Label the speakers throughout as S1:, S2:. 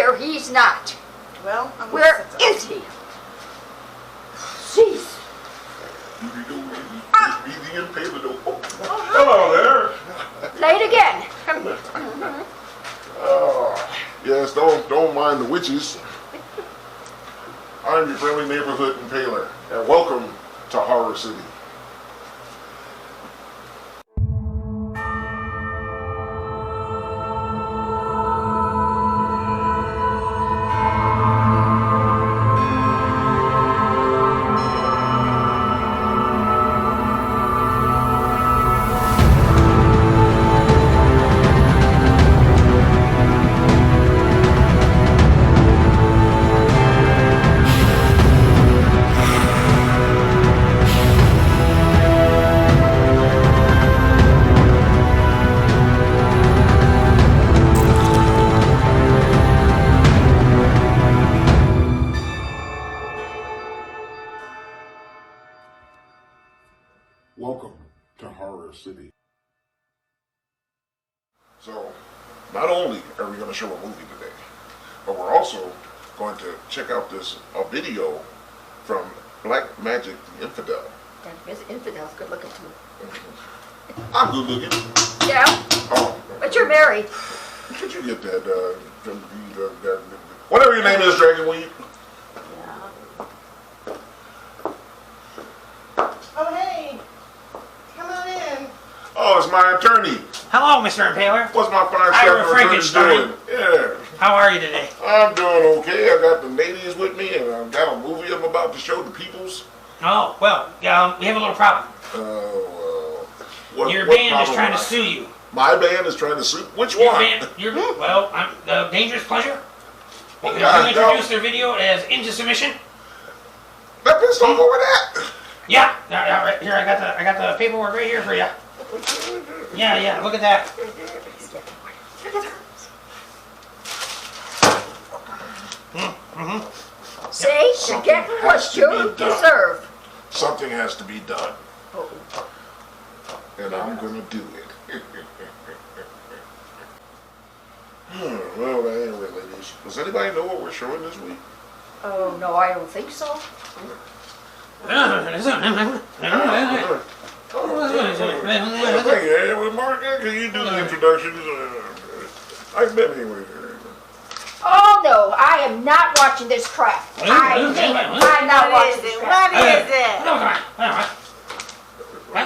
S1: here, he's not.
S2: Well,
S1: Where is he? Jeez.
S3: Be the Impaler. Hello there.
S1: Late again.
S3: Yes, don't mind the witches. I'm your friendly neighborhood Impaler, and welcome to Horror City. Welcome to Horror City. So, not only are we going to show a movie today, but we're also going to check out a video from Black Magic the Infidel.
S1: Miss Infidel's good looking too.
S3: I'm good looking.
S1: Yeah?
S3: Oh,
S1: But you're married.
S3: could you get that, whatever your name is, Dragonweed?
S2: Oh, hey. Come on in.
S3: Oh, it's my attorney.
S4: Hello, Mr. Impaler.
S3: What's my fine
S4: Ira
S3: stuff attorney
S4: Frankenstein.
S3: doing? Yeah.
S4: How are you today?
S3: I'm doing okay. I got the ladies with me, and I've got a movie I'm about to show the peoples.
S4: Oh, well, we have a little problem. Your
S3: What
S4: band is
S3: problem
S4: trying to
S3: am I?
S4: sue you.
S3: My band is trying to sue? Which
S4: Your
S3: one?
S4: band, well, Dangerous Pleasure.
S3: Oh,
S4: You
S3: God,
S4: introduced their video as Into Submission.
S3: That pissed off over that.
S4: Yeah, right here I got the paperwork right here for you. Yeah, look at that.
S1: See? You're getting what you deserve.
S3: Something has to be done.
S1: Oh.
S3: And I'm gonna do it. Well, anyway, ladies, does anybody know what we're showing this week?
S1: Oh, no, I don't think so.
S3: Thank you. Mark, can you do the introductions? I've been anyway.
S1: Oh, no, I am not watching this crap. I'm not watching this crap.
S2: What is it?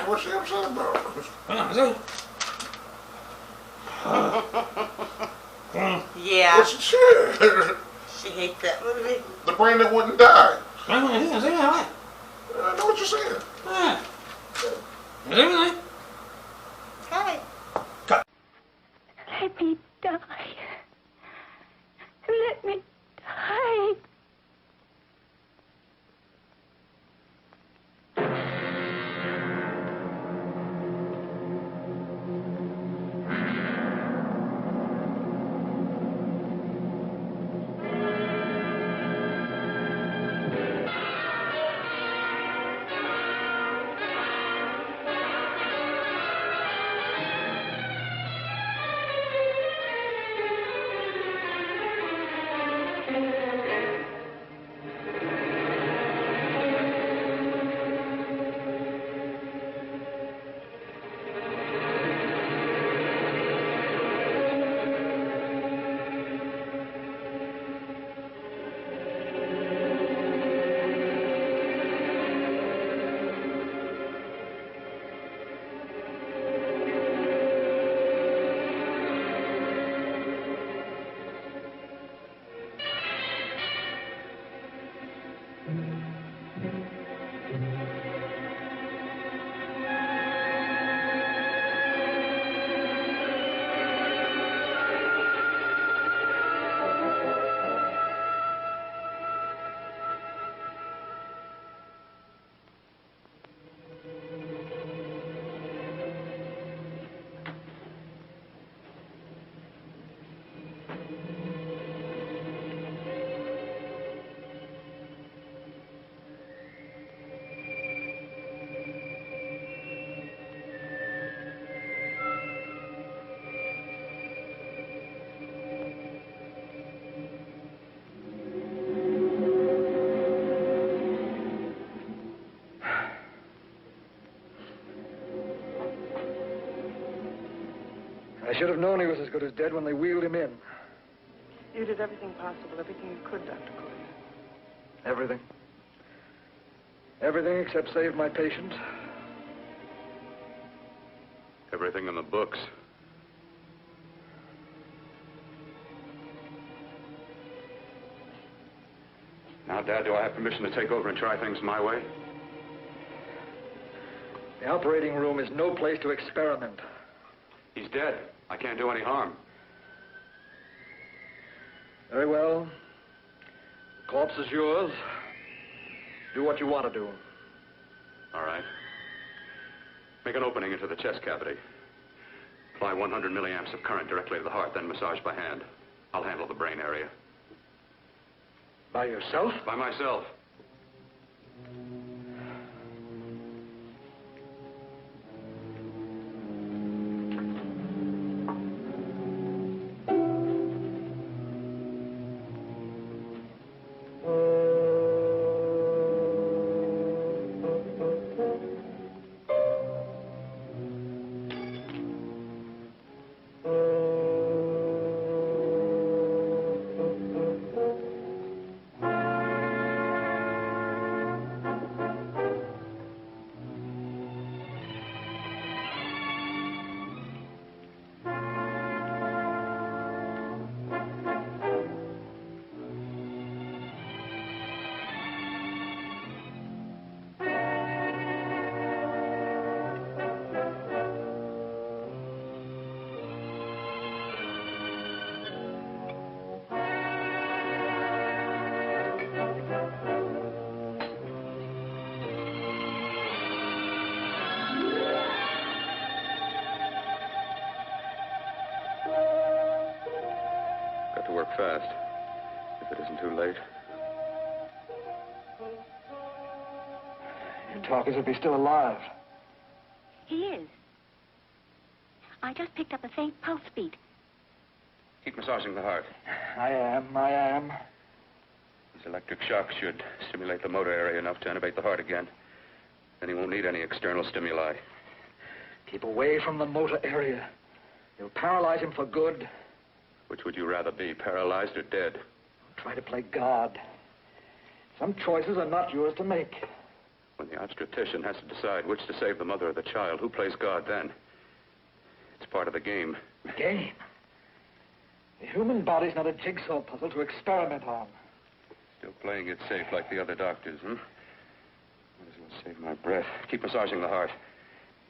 S3: What's she upset about?
S2: Yeah,
S3: What's she said?
S2: she hates that movie.
S3: The brain that wouldn't die.
S4: I
S3: I know what you're saying.
S2: Hey.
S5: Let me die. Let me die.
S6: I should have known he was as good as dead when they wheeled him in.
S2: You did everything possible, everything you could, Dr. Cody.
S6: Everything. Everything except save my patient.
S7: Everything in the books. Now, Dad, do I have permission to take over and try things my way?
S6: The operating room is no place to experiment.
S7: He's dead. I can't do any harm.
S6: Very well. The corpse is yours. Do what you want to do.
S7: All right. Make an opening into the chest cavity. Apply 100 milliamps of current directly to the heart, then massage by hand. I'll handle the brain area.
S6: By yourself?
S7: By myself. Fast, if it isn't too late.
S6: You talk as if he's still alive.
S5: He is. I just picked up a faint pulse beat.
S7: Keep massaging the heart.
S6: I am.
S7: These electric shocks should stimulate the motor area enough to innervate the heart again. Then he won't need any external stimuli.
S6: Keep away from the motor area. You'll paralyze him for good.
S7: Which would you rather be, paralyzed or dead?
S6: Try to play God. Some choices are not yours to make.
S7: When the obstetrician has to decide which to save the mother or the child, who plays God then? It's part of the game.
S6: Game? The human body's not a jigsaw puzzle to experiment on.
S7: Still playing it safe like the other doctors, huh? Might as well save my breath. Keep massaging the heart.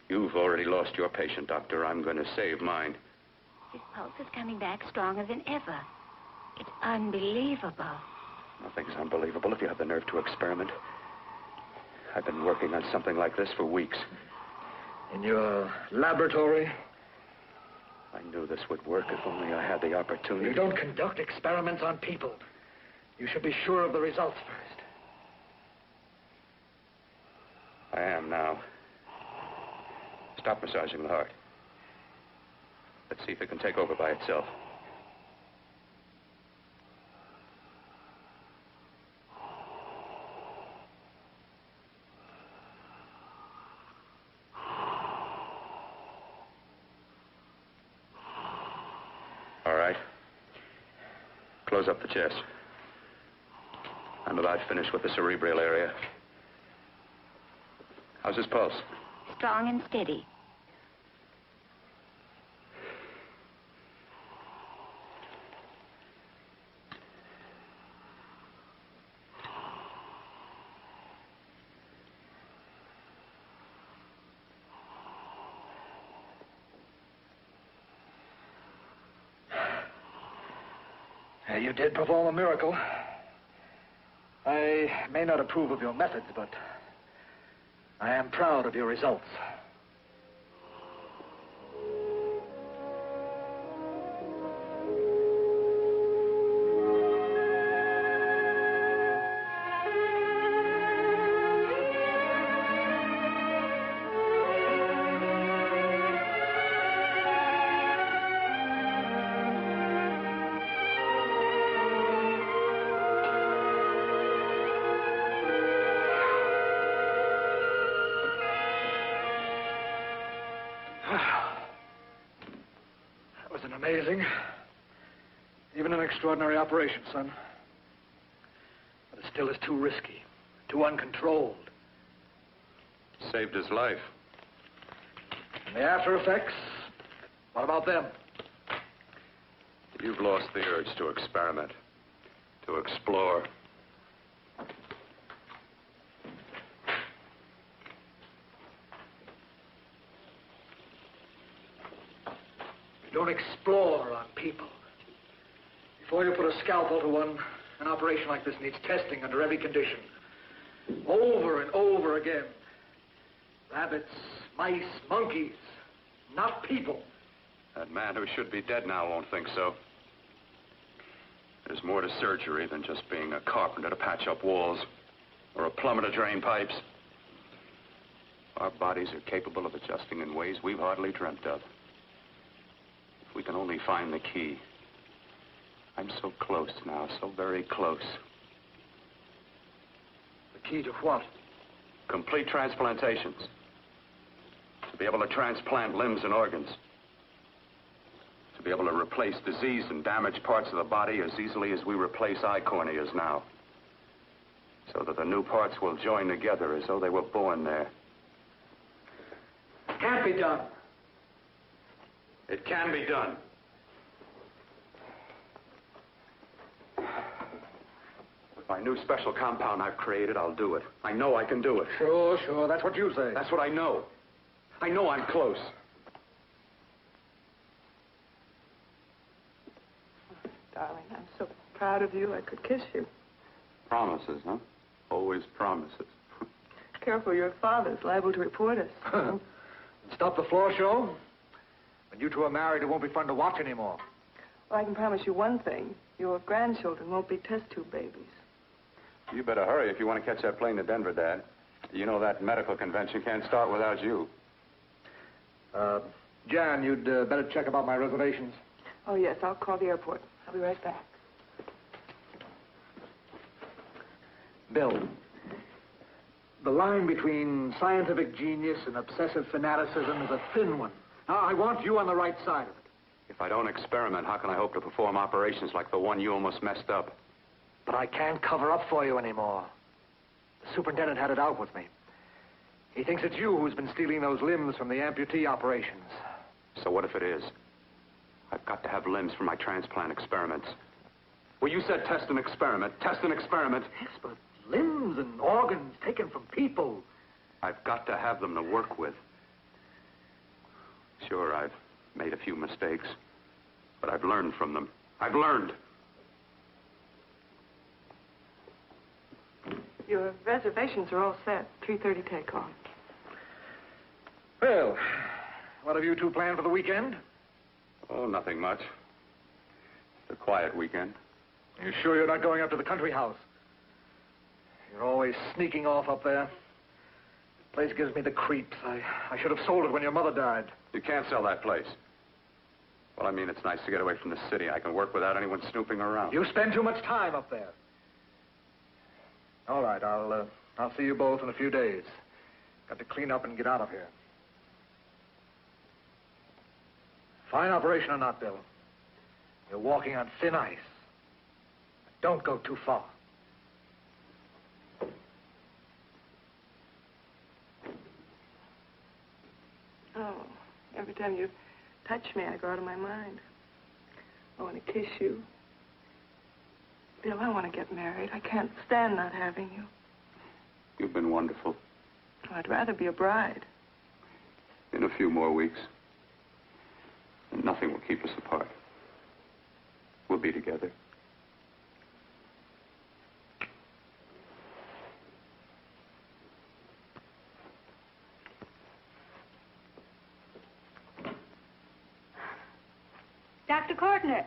S7: You've already lost your patient, Doctor. I'm going to save mine.
S5: His pulse is coming back stronger than ever. It's unbelievable.
S7: Nothing's unbelievable if you have the nerve to experiment. I've been working on something like this for weeks.
S6: In your laboratory?
S7: I knew this would work if only I had the opportunity.
S6: You don't conduct experiments on people. You should be sure of the results first.
S7: I am now. Stop massaging the heart. Let's see if it can take over by itself. All right. Close up the chest. I'm about finished with the cerebral area. How's his pulse?
S5: Strong and steady.
S6: You did perform a miracle. I may not approve of your methods, but I am proud of your results. been amazing. Even an extraordinary operation, son. But it still is too risky, too uncontrolled.
S7: Saved his life.
S6: And the after effects, what about them?
S7: You've lost the urge to experiment, to explore.
S6: You don't explore on people. Before you put a scalpel to one, an operation like this needs testing under every condition. Over and over again. Rabbits, mice, monkeys, not people.
S7: That man who should be dead now won't think so. There's more to surgery than just being a carpenter to patch up walls or a plumber to drain pipes. Our bodies are capable of adjusting in ways we've hardly dreamt of. If we can only find the key. I'm so close now, so very close.
S6: The key to what?
S7: Complete transplantations. To be able to transplant limbs and organs. To be able to replace diseased and damaged parts of the body as easily as we replace eye corneas now. So that the new parts will join together as though they were born there.
S6: It can't be done.
S7: It can be done. With my new special compound I've created, I'll do it. I know I can do it.
S6: Sure, that's what you say.
S7: That's what I know. I know I'm close.
S8: Darling, I'm so proud of you, I could kiss you.
S7: Promises, huh? Always promises.
S8: Careful, your father's liable to report us.
S6: Stop the floor show. When you two are married, it won't be fun to watch anymore.
S8: Well, I can promise you one thing. Your grandchildren won't be test tube babies.
S7: You better hurry if you want to catch that plane to Denver, Dad. You know that medical convention can't start without you.
S6: Jan, you'd better check about my reservations.
S8: Oh, yes, I'll call the airport. I'll be right back.
S6: Bill, the line between scientific genius and obsessive fanaticism is a thin one. Now, I want you on the right side of it.
S7: If I don't experiment, how can I hope to perform operations like the one you almost messed up?
S6: But I can't cover up for you anymore. The superintendent had it out with me. He thinks it's you who's been stealing those limbs from the amputee operations.
S7: So what if it is? I've got to have limbs for my transplant experiments. Well, you said test and experiment. Test and experiment.
S6: Yes, but limbs and organs taken from people.
S7: I've got to have them to work with. Sure, I've made a few mistakes, but I've learned from them. I've learned.
S8: Your reservations are all set. 3:30 takeoff.
S6: Well, what have you two planned for the weekend?
S7: Oh, nothing much. It's a quiet weekend.
S6: You sure you're not going up to the country house? You're always sneaking off up there. The place gives me the creeps. I should have sold it when your mother died.
S7: You can't sell that place. Well, I mean, it's nice to get away from the city. I can work without anyone snooping around.
S6: You spend too much time up there. All right, I'll see you both in a few days. Got to clean up and get out of here. Fine operation or not, Bill. You're walking on thin ice. Don't go too far.
S8: Oh, every time you touch me, I go out of my mind. I want to kiss you. Bill, I want to get married. I can't stand not having you.
S7: You've been wonderful.
S8: Oh, I'd rather be a bride.
S7: In a few more weeks. And nothing will keep us apart. We'll be together.
S5: Dr. Cordner.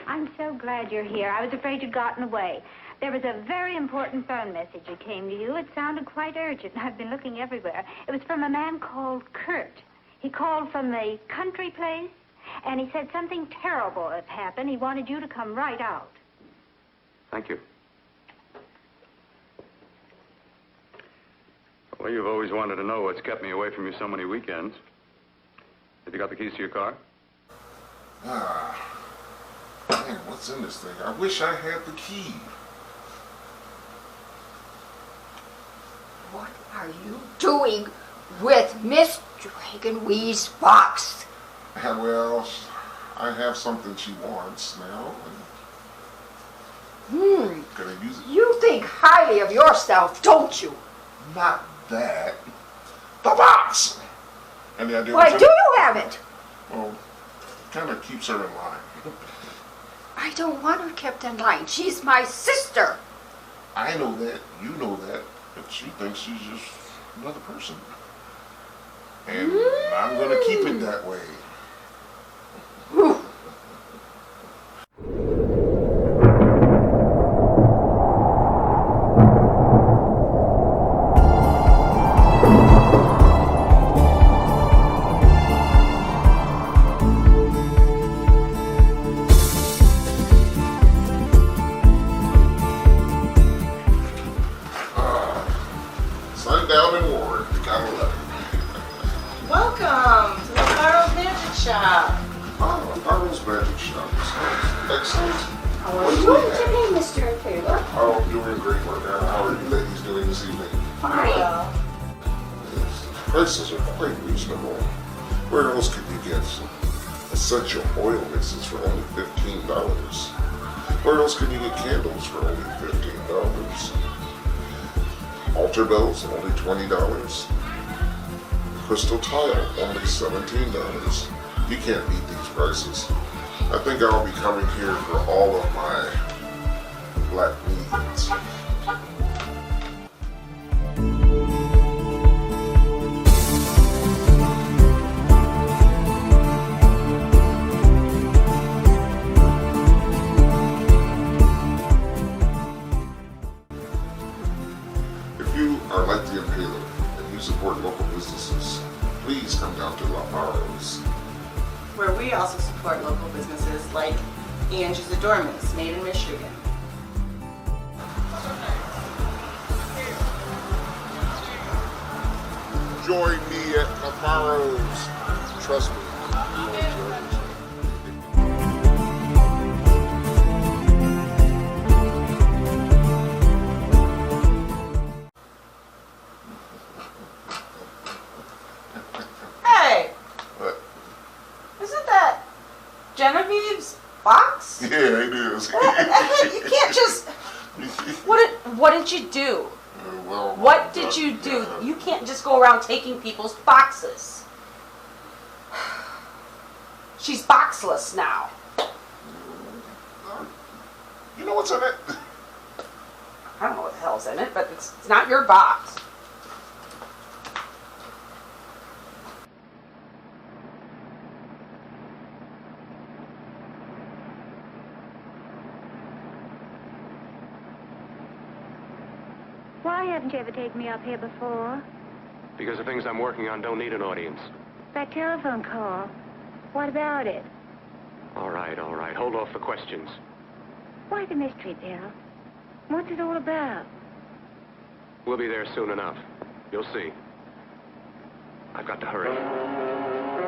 S5: I'm so glad you're here. I was afraid you'd gotten away. There was a very important phone message that came to you. It sounded quite urgent. I've been looking everywhere. It was from a man called Kurt. He called from the country place, and he said something terrible had happened. He wanted you to come right out.
S7: Thank you. Well, you've always wanted to know what's kept me away from you so many weekends. Have you got the keys to your car?
S3: Man, what's in this thing? I wish I had the key.
S1: What are you doing with Miss Dragonwee's box?
S3: Well, I have something she wants now. Gonna use it.
S1: You think highly of yourself, don't you?
S3: Not that. The box! Any idea
S1: Why
S3: what's
S1: do
S3: in it?
S1: you have it?
S3: Well, kind of keeps her in line.
S1: I don't want her kept in line. She's my sister.
S3: I know that. You know that. But she thinks she's just another person. And I'm gonna keep it that way.
S1: Whew.
S3: Sundown and Ward, gotta love
S2: Welcome to the Barrow's Magic Shop.
S3: it. Oh, Barrow's Magic Shop. Excellent.
S1: How are you doing today, Mr. Impaler?
S3: Oh, I'm doing great work. How are you ladies doing this evening?
S1: Fine.
S2: Well,
S3: The prices are quite reasonable. Where else can you get essential oil mixes for only $15? Where else can you get candles for only $15? Altar bells, only $20. Crystal tile, only $17. You can't beat these prices. I think I'll be coming here for all of my black needs. If you are like the Impaler and you support local businesses, please come down to La Barros.
S2: where we also support local businesses like Angie's Adornments, made in Michigan.
S3: Join me at La Barros. Trust me, you will enjoy this.
S2: Hey,
S3: What?
S2: isn't that Genevieve's box?
S3: Yeah, it is.
S2: You can't just. What did you do?
S3: Well,
S2: What did you do? You can't just go around taking people's boxes. She's boxless now.
S3: You know what's in it?
S2: I don't know what the hell's in it, but it's not your box.
S5: Why haven't you ever taken me up here before?
S7: Because the things I'm working on don't need an audience.
S5: That telephone call. What about it?
S7: All right, all right. Hold off the questions.
S5: Why the mystery, Bill? What's it all about?
S7: We'll be there soon enough. You'll see. I've got to hurry.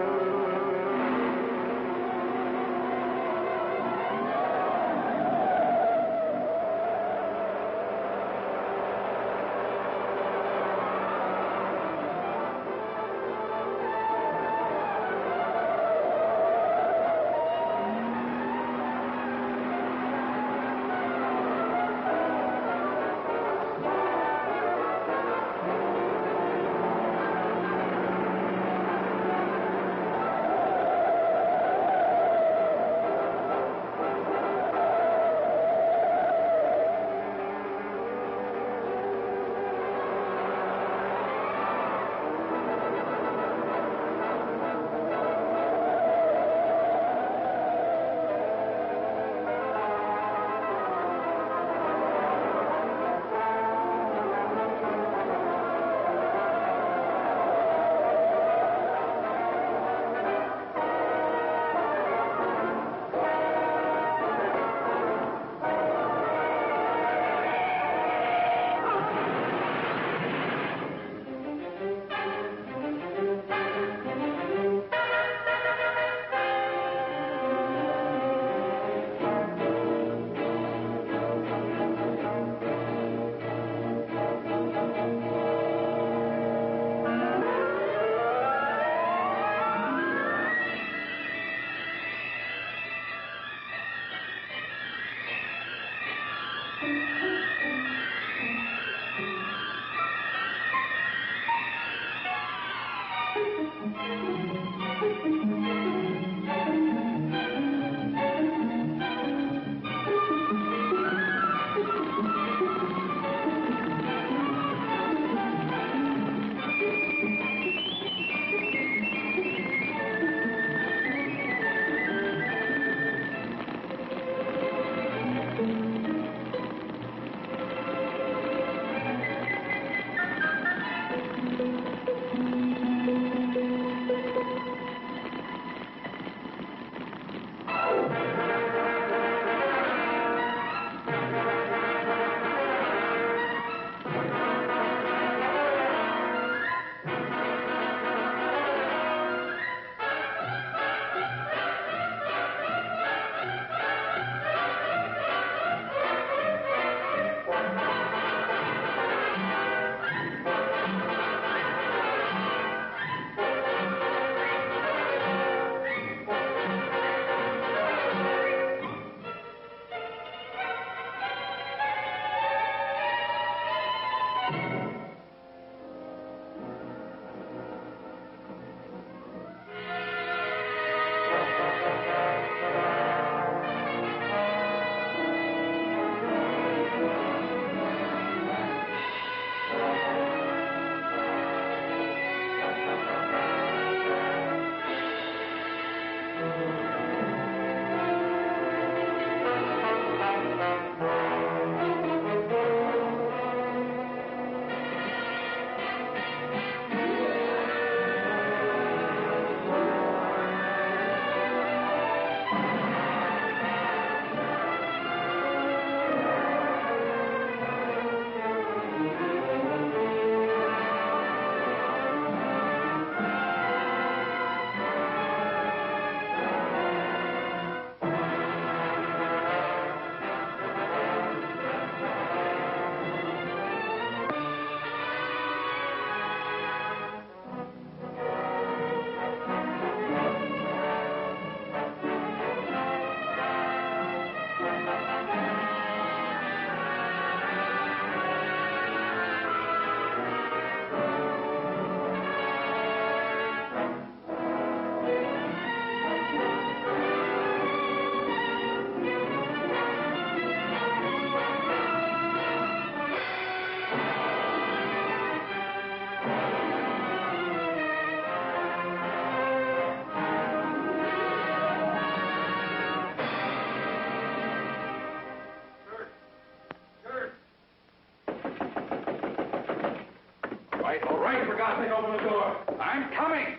S7: All right, for God's sake, open the door. I'm coming.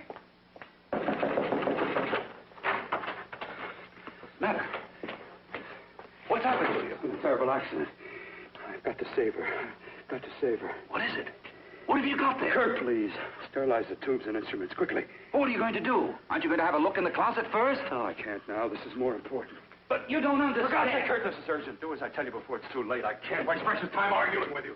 S7: Matter? What's happened to you?
S9: A terrible accident. I've got to save her. Got to save her.
S7: What is it? What have you got there?
S9: Kurt, please. Sterilize the tubes and instruments quickly.
S7: What are you going to do? Aren't you going to have a look in the closet first?
S9: No, I can't now. This is more important.
S7: But you don't understand.
S9: For God's sake, Kurt, this is urgent. Do as I tell you before it's too late. I can't waste precious time arguing with you.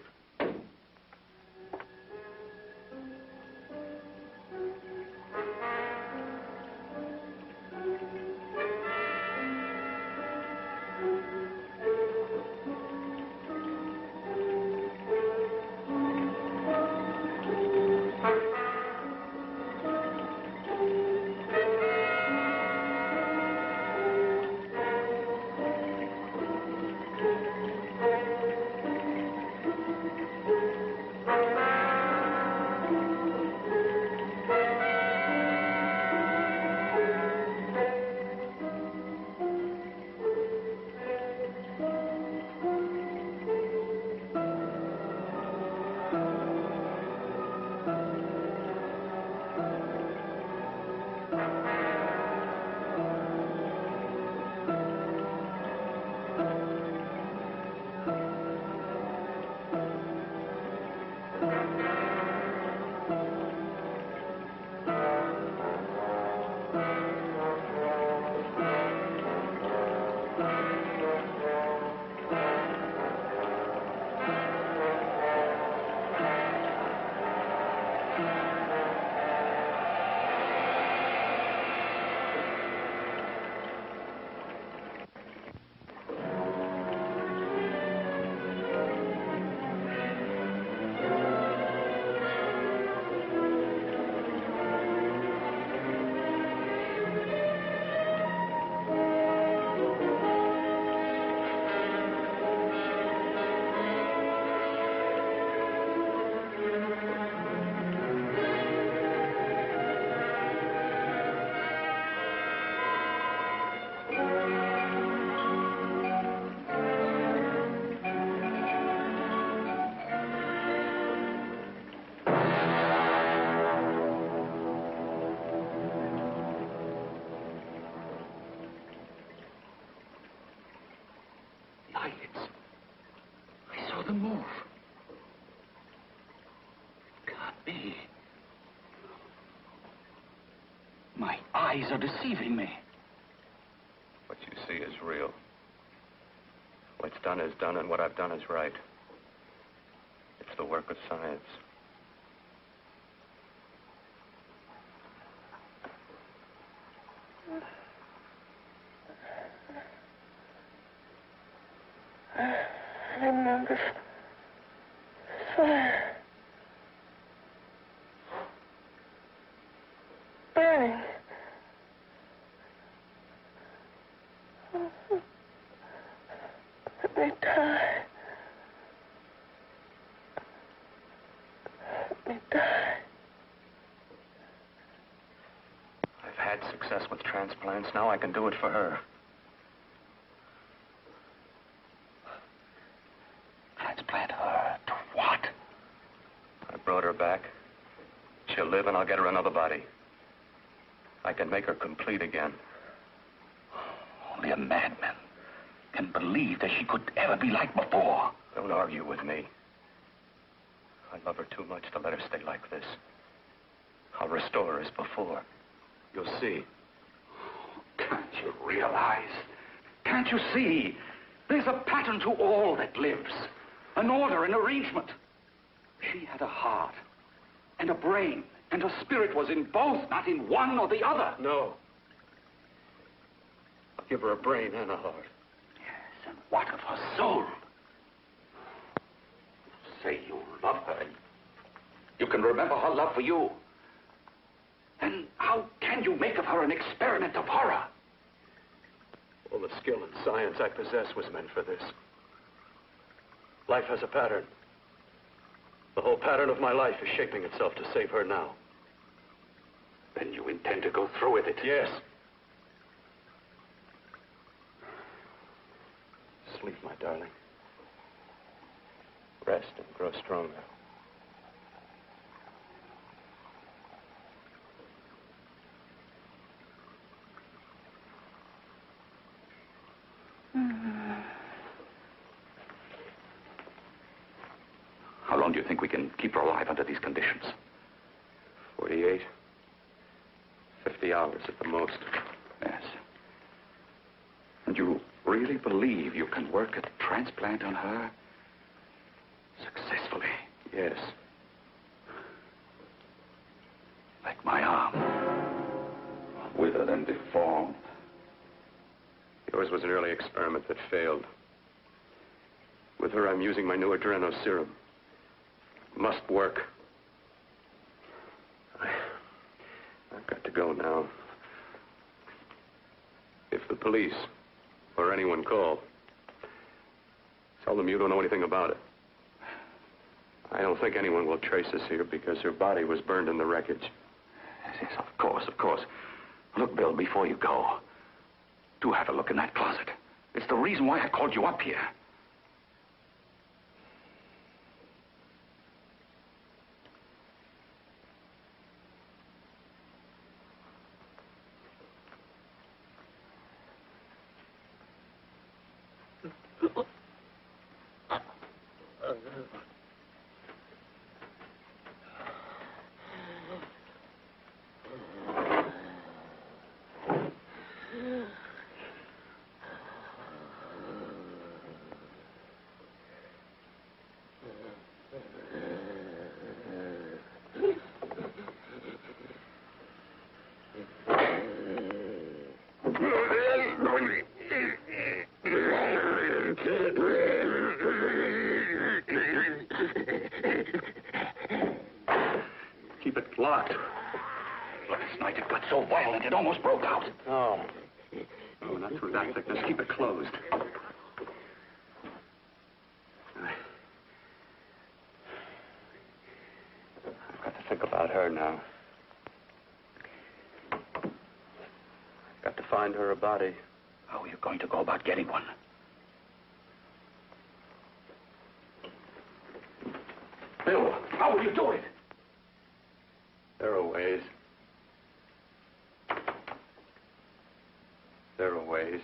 S6: eyelids. I saw them move. Can't be. My eyes are deceiving me.
S7: What you see is real. What's done is done, and what I've done is right. It's the work of science.
S8: I remember fire. Burning. Let me die. Let me die.
S7: I've had success with transplants. Now I can do it for her.
S6: Transplant her to what?
S7: I brought her back. She'll live, and I'll get her another body. I can make her complete again.
S6: Only a madman can believe that she could ever be like before.
S7: Don't argue with me. I love her too much to let her stay like this. I'll restore her as before. You'll see.
S6: Can't you realize? Can't you see? There's a pattern to all that lives. An order, an arrangement. She had a heart and a brain, and her spirit was in both, not in one or the other.
S7: No. I'll give her a brain and a heart.
S6: Yes, and what of her soul? Say you love her. You can remember her love for you. Then how can you make of her an experiment of horror?
S7: All the skill and science I possess was meant for this. Life has a pattern. The whole pattern of my life is shaping itself to save her now.
S6: Then you intend to go through with it?
S7: Yes. Sleep, my darling. Rest and grow stronger.
S6: How long do you think we can keep her alive under these conditions?
S7: 48. 50 hours at the most.
S6: Yes. And you really believe you can work a transplant on her successfully?
S7: Yes.
S6: Like my arm. Withered and deformed.
S7: Yours was an early experiment that failed. With her, I'm using my new adreno serum. Must work. I've got to go now. If the police or anyone call, tell them you don't know anything about it. I don't think anyone will trace us here because her body was burned in the wreckage.
S6: Yes, of course, of course. Look, Bill, before you go, do have a look in that closet. It's the reason why I called you up here.
S7: Keep it locked.
S6: Last night it got so violent it almost broke out.
S7: Oh. Oh, not through that thickness. Keep it closed. I've got to think about her now. I've got to find her a body.
S6: How are you going to go about getting one? Bill, how will you do it?
S7: There are ways. There are ways.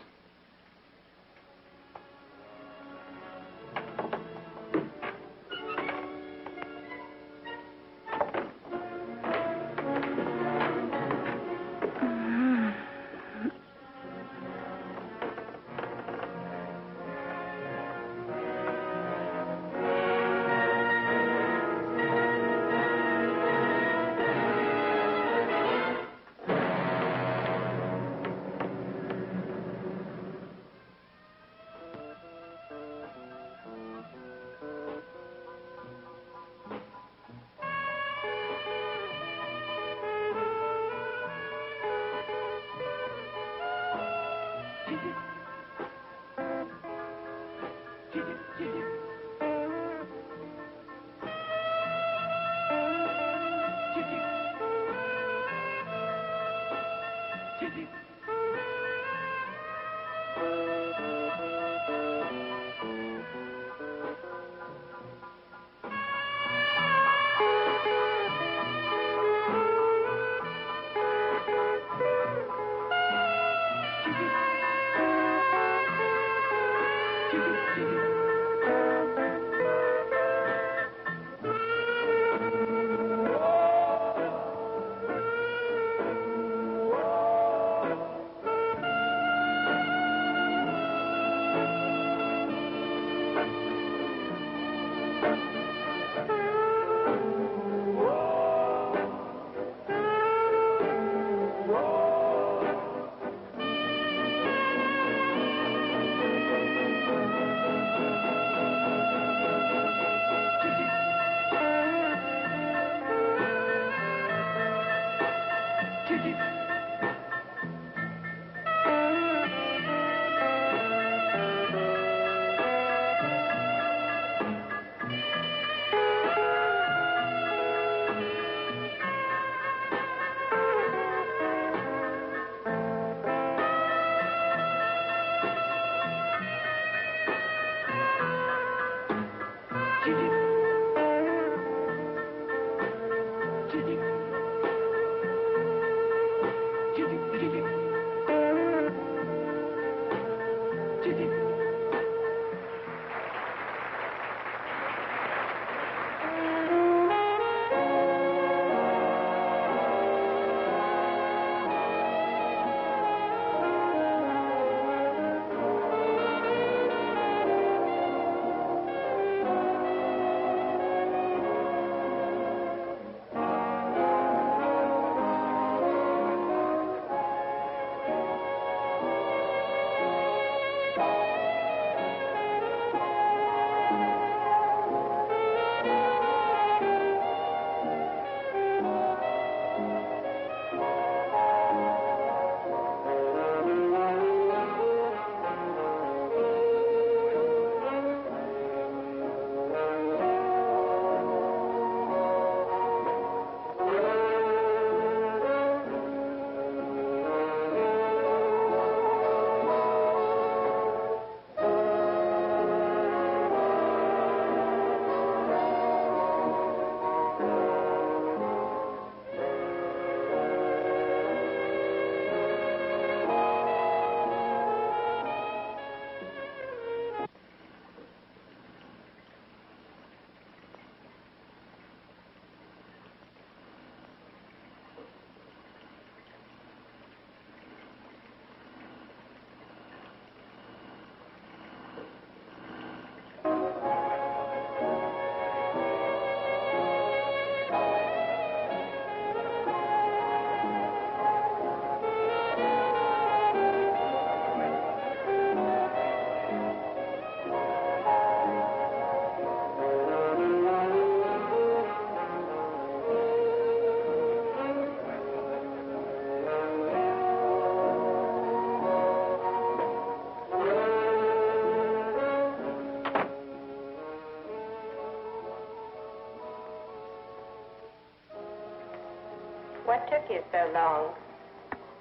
S10: took you so long?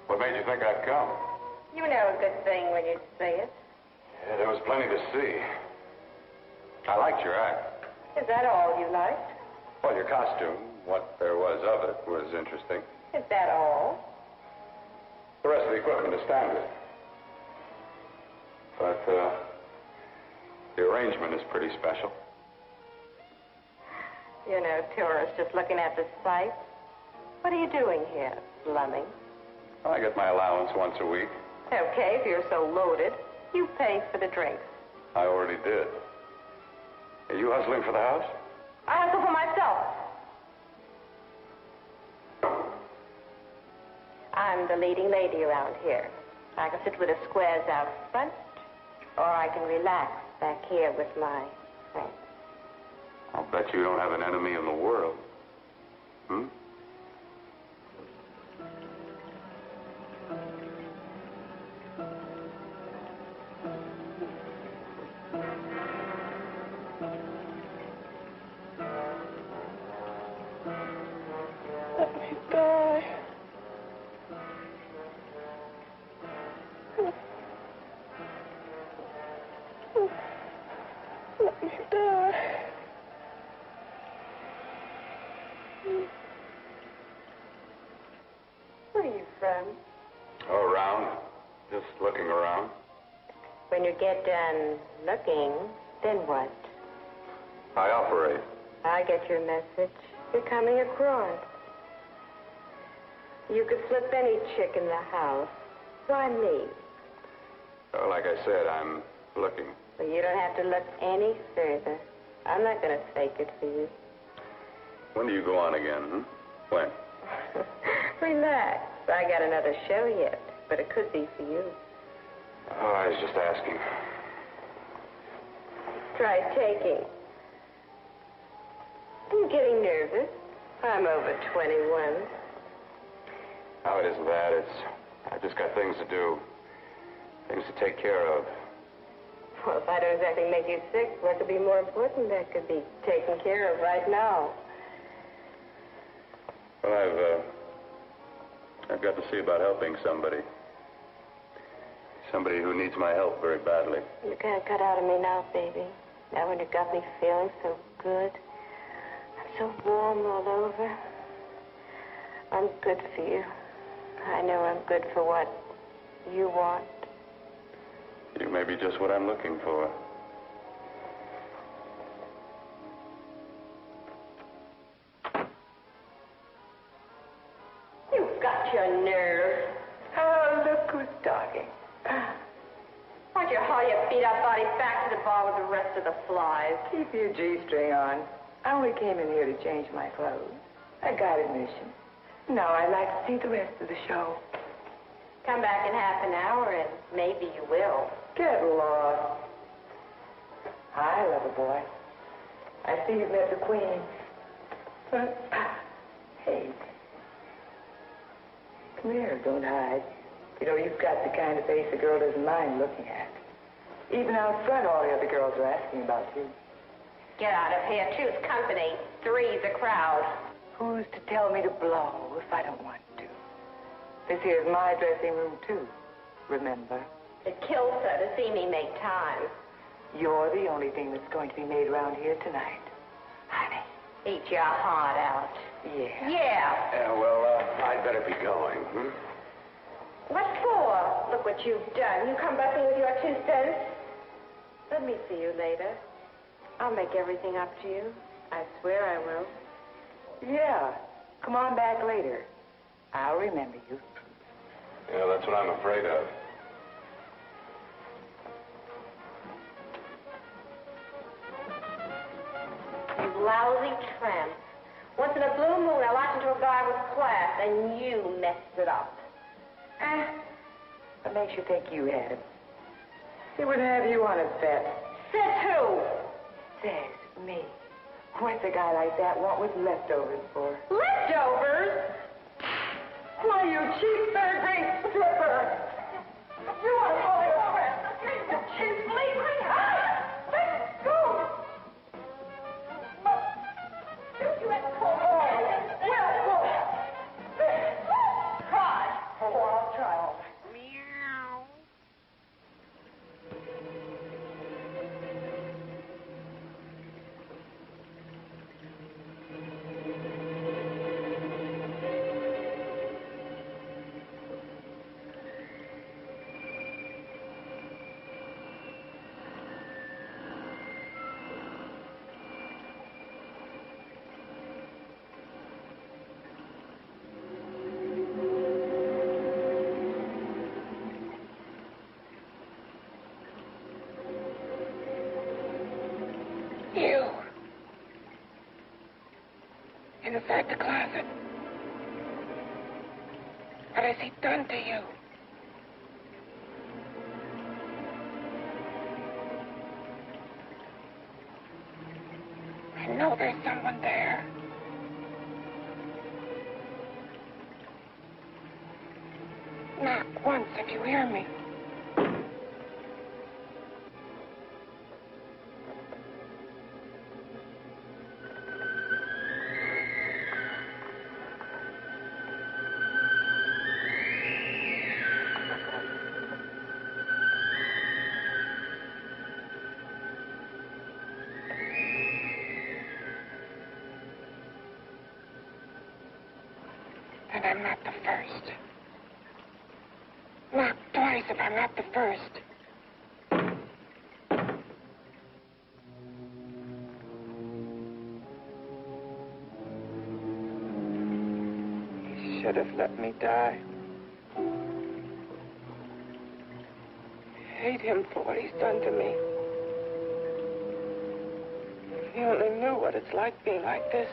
S7: What made you think I'd come?
S10: You know a good thing when you see it.
S7: Yeah, there was plenty to see. I liked your act.
S10: Is that all you liked?
S7: Well, your costume, what there was of it, was interesting.
S10: Is that all?
S7: The rest of the equipment is standard. But, the arrangement is pretty special.
S10: You know, tourists just looking at the sights. What are you doing here, slumming?
S7: I get my allowance once a week.
S10: Okay, if you're so loaded, you pay for the drinks.
S7: I already did. Are you hustling for the house?
S10: I hustle for myself. I'm the leading lady around here. I can sit with the squares out front, or I can relax back here with my friends.
S7: I'll bet you don't have an enemy in the world. Hmm?
S8: Let me die. Let me die.
S10: Where are you from?
S7: Oh, around. Just looking around.
S10: When you get done looking, then what?
S7: I operate.
S10: I get your message. You're coming across. You could flip any chick in the house. Why me?
S7: Well, like I said, I'm looking.
S10: Well, you don't have to look any further. I'm not going to fake it for you.
S7: When do you go on again, hmm? When?
S10: Relax. I got another show yet, but it could be for you.
S7: Oh, I was just asking.
S10: Try taking. I'm getting nervous. I'm over 21.
S7: Oh, it isn't that. I've just got things to do. Things to take care of.
S10: Well, if I don't exactly make you sick, what could be more important that could be taken care of right now?
S7: Well, I've got to see about helping somebody. Somebody who needs my help very badly.
S10: You can't cut out of me now, baby. Now when you got me feeling so good. I'm so warm all over. I'm good for you. I know I'm good for what you want.
S7: You may be just what I'm looking for.
S10: You've got your nerve.
S8: Oh, look who's talking.
S10: Why don't you haul your beat-up body back to the bar with the rest of the flies?
S8: Keep your G-string on. I only came in here to change my clothes. I got admission. Now I'd like to see the rest of the show.
S10: Come back in half an hour and maybe you will.
S8: Get lost. Hi, lover boy. I see you've met the queen. Hey. Come here, don't hide. You know, you've got the kind of face a girl doesn't mind looking at. Even out front, all the other girls are asking about you.
S10: Get out of here. Two's company. Three's a crowd.
S8: Who's to tell me to blow if I don't want to? This here's my dressing room, too. Remember?
S10: It kills her to see me make time.
S8: You're the only thing that's going to be made around here tonight. Honey.
S10: Eat your heart out.
S8: Yeah.
S10: Yeah.
S7: Yeah, well, I'd better be going, hmm?
S10: What for? Look what you've done. You come back in with your 2 cents. Let me see you later. I'll make everything up to you. I swear I will.
S8: Yeah. Come on back later. I'll remember you.
S7: Yeah, that's what I'm afraid of.
S10: You lousy tramp. Once in a blue moon, I latched into a guy with class, and you messed it up.
S8: What makes you think you had him? He wouldn't have you on his bet.
S10: Says who?
S8: Says me. What's a guy like that want with leftovers for?
S10: Leftovers?
S8: Why, you cheap third-rate stripper! You want to fall over? You cheap fleecing! Let go! You let go! Well, inside the closet. What has he done to you? I know there's someone there. Knock once if you hear me. And I'm not the first. Knock twice if I'm not the first. He should have let me die. I hate him for what he's done to me. If he only knew what it's like being like this.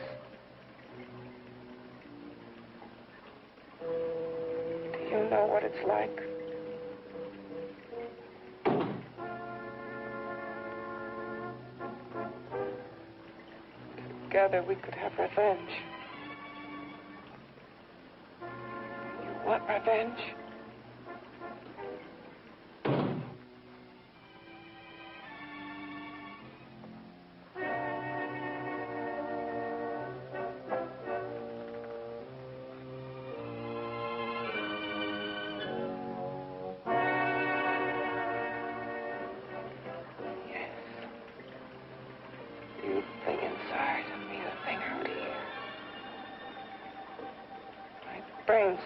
S8: You know what it's like. Together we could have revenge. You want revenge?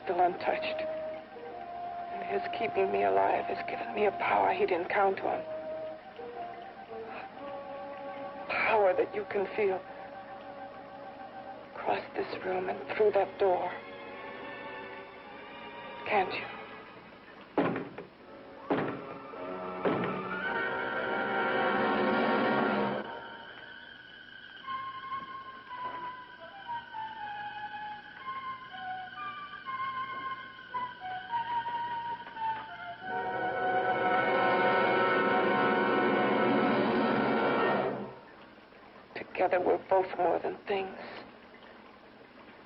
S8: Still untouched. And his keeping me alive has given me a power he didn't count on. Power that you can feel across this room and through that door. Can't you? Together we're both more than things.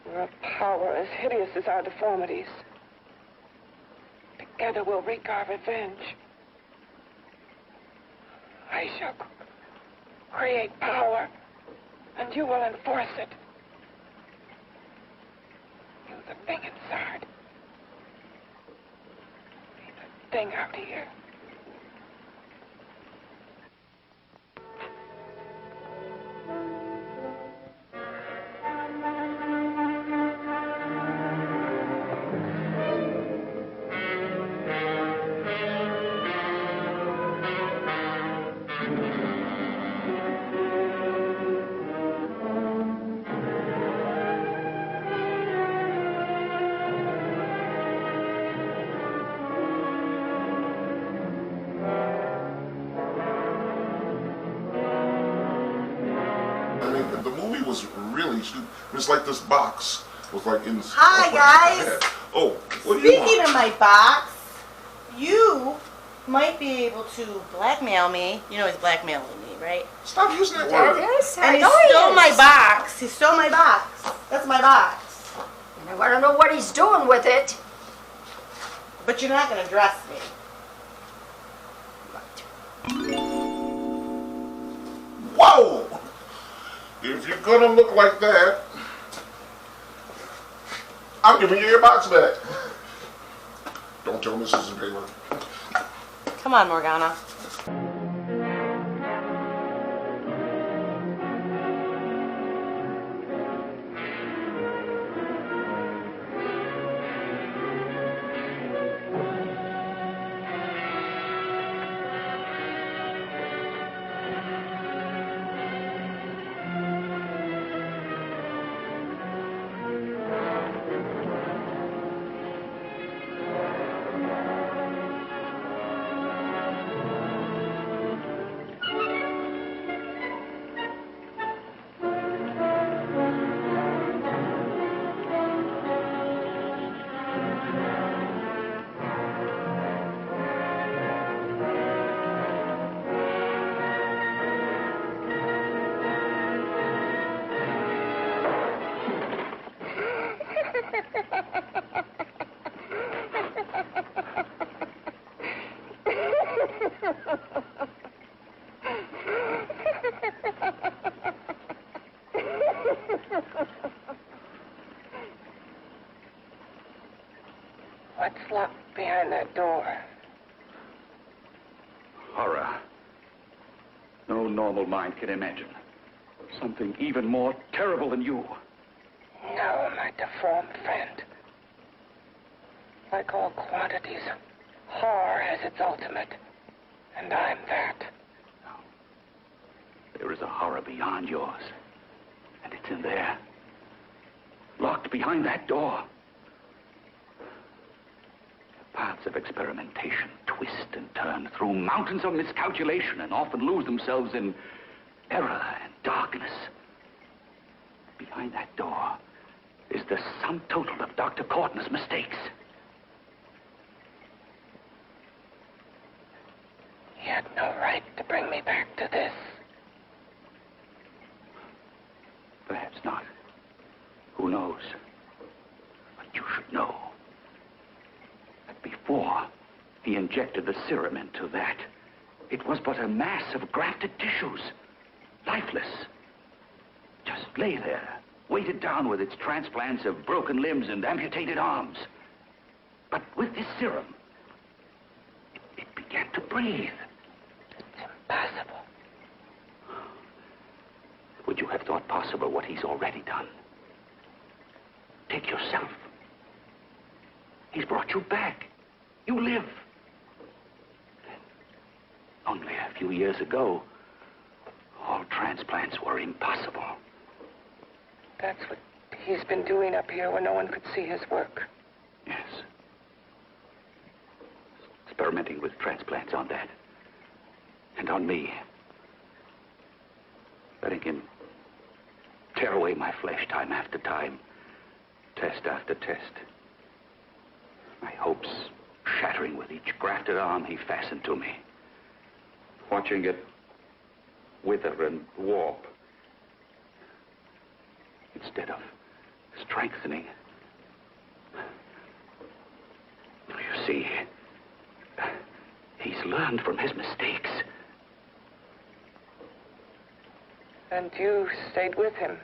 S8: We're a power as hideous as our deformities. Together we'll wreak our revenge. I shall create power, and you will enforce it. You, the thing inside. Me, the thing out here.
S3: It was like this box was like in.
S2: Hi guys.
S3: Oh, what do you want?
S2: Speaking of my box, you might be able to blackmail me. You know he's blackmailing me, right?
S3: Stop using that word.
S2: And he stole my box. He stole my box. That's my box.
S1: And I want to know what he's doing with it.
S2: But you're not going to dress me.
S3: Whoa! If you're gonna look like that, I'm giving you your box back. Don't tell Mrs. Impaler.
S2: Come on, Morgana.
S8: What's locked behind that door?
S7: Horror. No normal mind can imagine. Something even more terrible than you.
S8: No, my deformed friend. Like all quantities, horror has its ultimate. And I'm that.
S7: There is a horror beyond yours. And it's in there. Locked behind that door. The paths of experimentation twist and turn through mountains of miscalculation and often lose themselves in error and darkness. Behind that door is the sum total of Dr. Courtney's mistakes.
S8: He had no right to bring me back to this.
S7: Perhaps not. Who knows? But you should know that before he injected the serum into that, it was but a mass of grafted tissues, lifeless. Just lay there, weighted down with its transplants of broken limbs and amputated arms. But with this serum, it began to breathe.
S8: It's impossible.
S7: Would you have thought possible what he's already done? Take yourself. He's brought you back. You live. Only a few years ago, all transplants were impossible.
S8: That's what he's been doing up here where no one could see his work.
S7: Yes. Experimenting with transplants on that. And on me. Letting him tear away my flesh time after time. Test after test. My hopes shattering with each grafted arm he fastened to me. Watching it wither and warp. Instead of strengthening. You see, he's learned from his mistakes.
S8: And you stayed with him,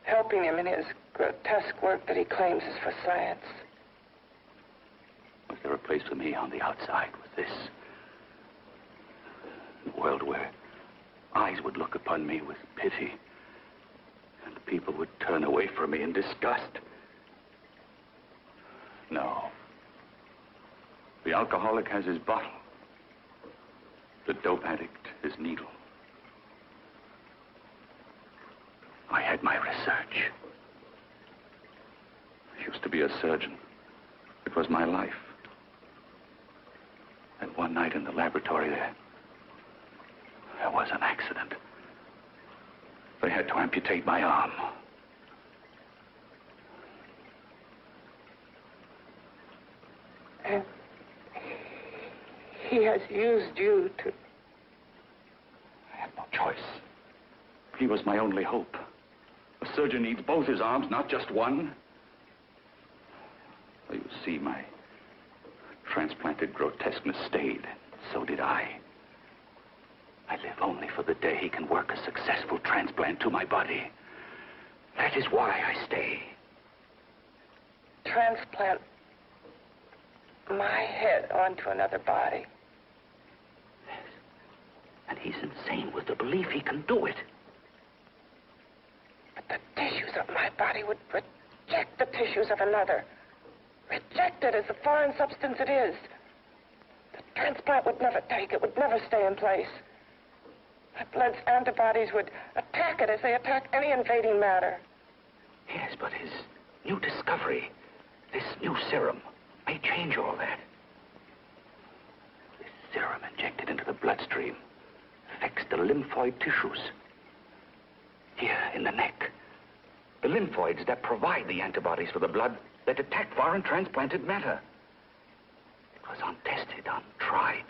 S8: helping him in his grotesque work that he claims is for science.
S7: Was there a place for me on the outside with this? A world where eyes would look upon me with pity, and people would turn away from me in disgust. No. The alcoholic has his bottle. The dope addict his needle. I had my research. I used to be a surgeon. It was my life. And one night in the laboratory there was an accident. They had to amputate my arm.
S8: And he has used you to...
S7: I had no choice. He was my only hope. A surgeon needs both his arms, not just one. You see, my transplanted grotesqueness stayed. So did I. I live only for the day he can work a successful transplant to my body. That is why I stay.
S8: Transplant my head onto another body.
S7: Yes. And he's insane with the belief he can do it.
S8: But the tissues of my body would reject the tissues of another. Reject it as the foreign substance it is. The transplant would never take it, would never stay in place. My blood's antibodies would attack it as they attack any invading matter.
S7: Yes, but his new discovery, this new serum, may change all that. This serum injected into the bloodstream affects the lymphoid tissues. Here in the neck. The lymphoids that provide the antibodies for the blood that attack foreign transplanted matter. It was untested, untried,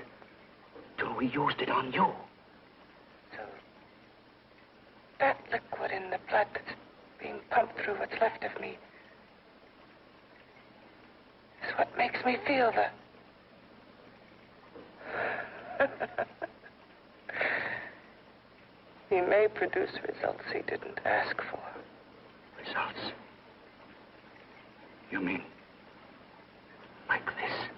S7: till we used it on you.
S8: So, that liquid in the blood that's being pumped through what's left of me what makes me feel the... He may produce results he didn't ask for.
S7: Results? You mean like this?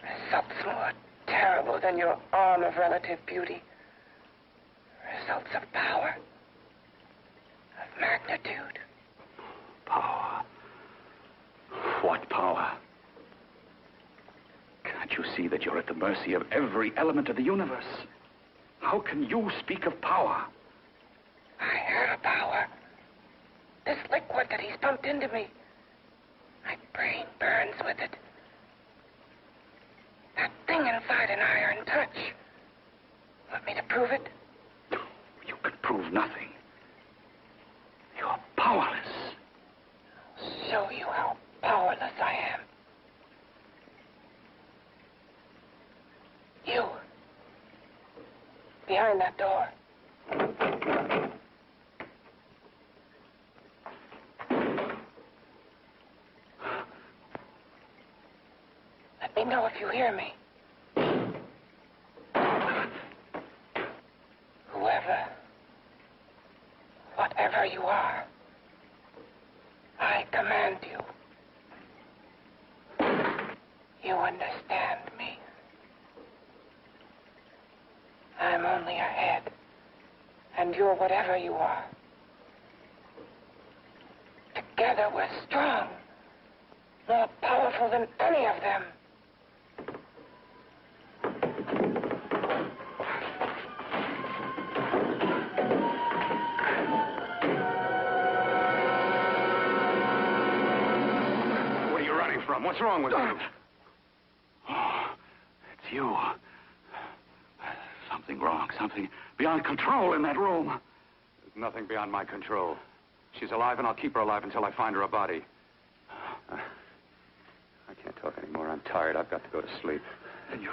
S8: Results more terrible than your arm of relative beauty. Results of power, of magnitude.
S7: Power? What power? Can't you see that you're at the mercy of every element of the universe? How can you speak of power?
S8: I have power. This liquid that he's pumped into me. My brain burns with it. That thing inside an iron touch. Want me to prove it?
S7: You can prove nothing. You're powerless.
S8: I'll show you how powerless I am. You. Behind that door. Let me know if you hear me. Whoever, whatever you are, I command you. You understand me. I'm only a head, and you're whatever you are. Together we're strong, more powerful than any of them.
S7: What are you running from? What's wrong with you? Oh, it's you. Something wrong, something beyond control in that room.
S9: There's nothing beyond my control. She's alive, and I'll keep her alive until I find her a body. I can't talk anymore. I'm tired. I've got to go to sleep.
S7: And you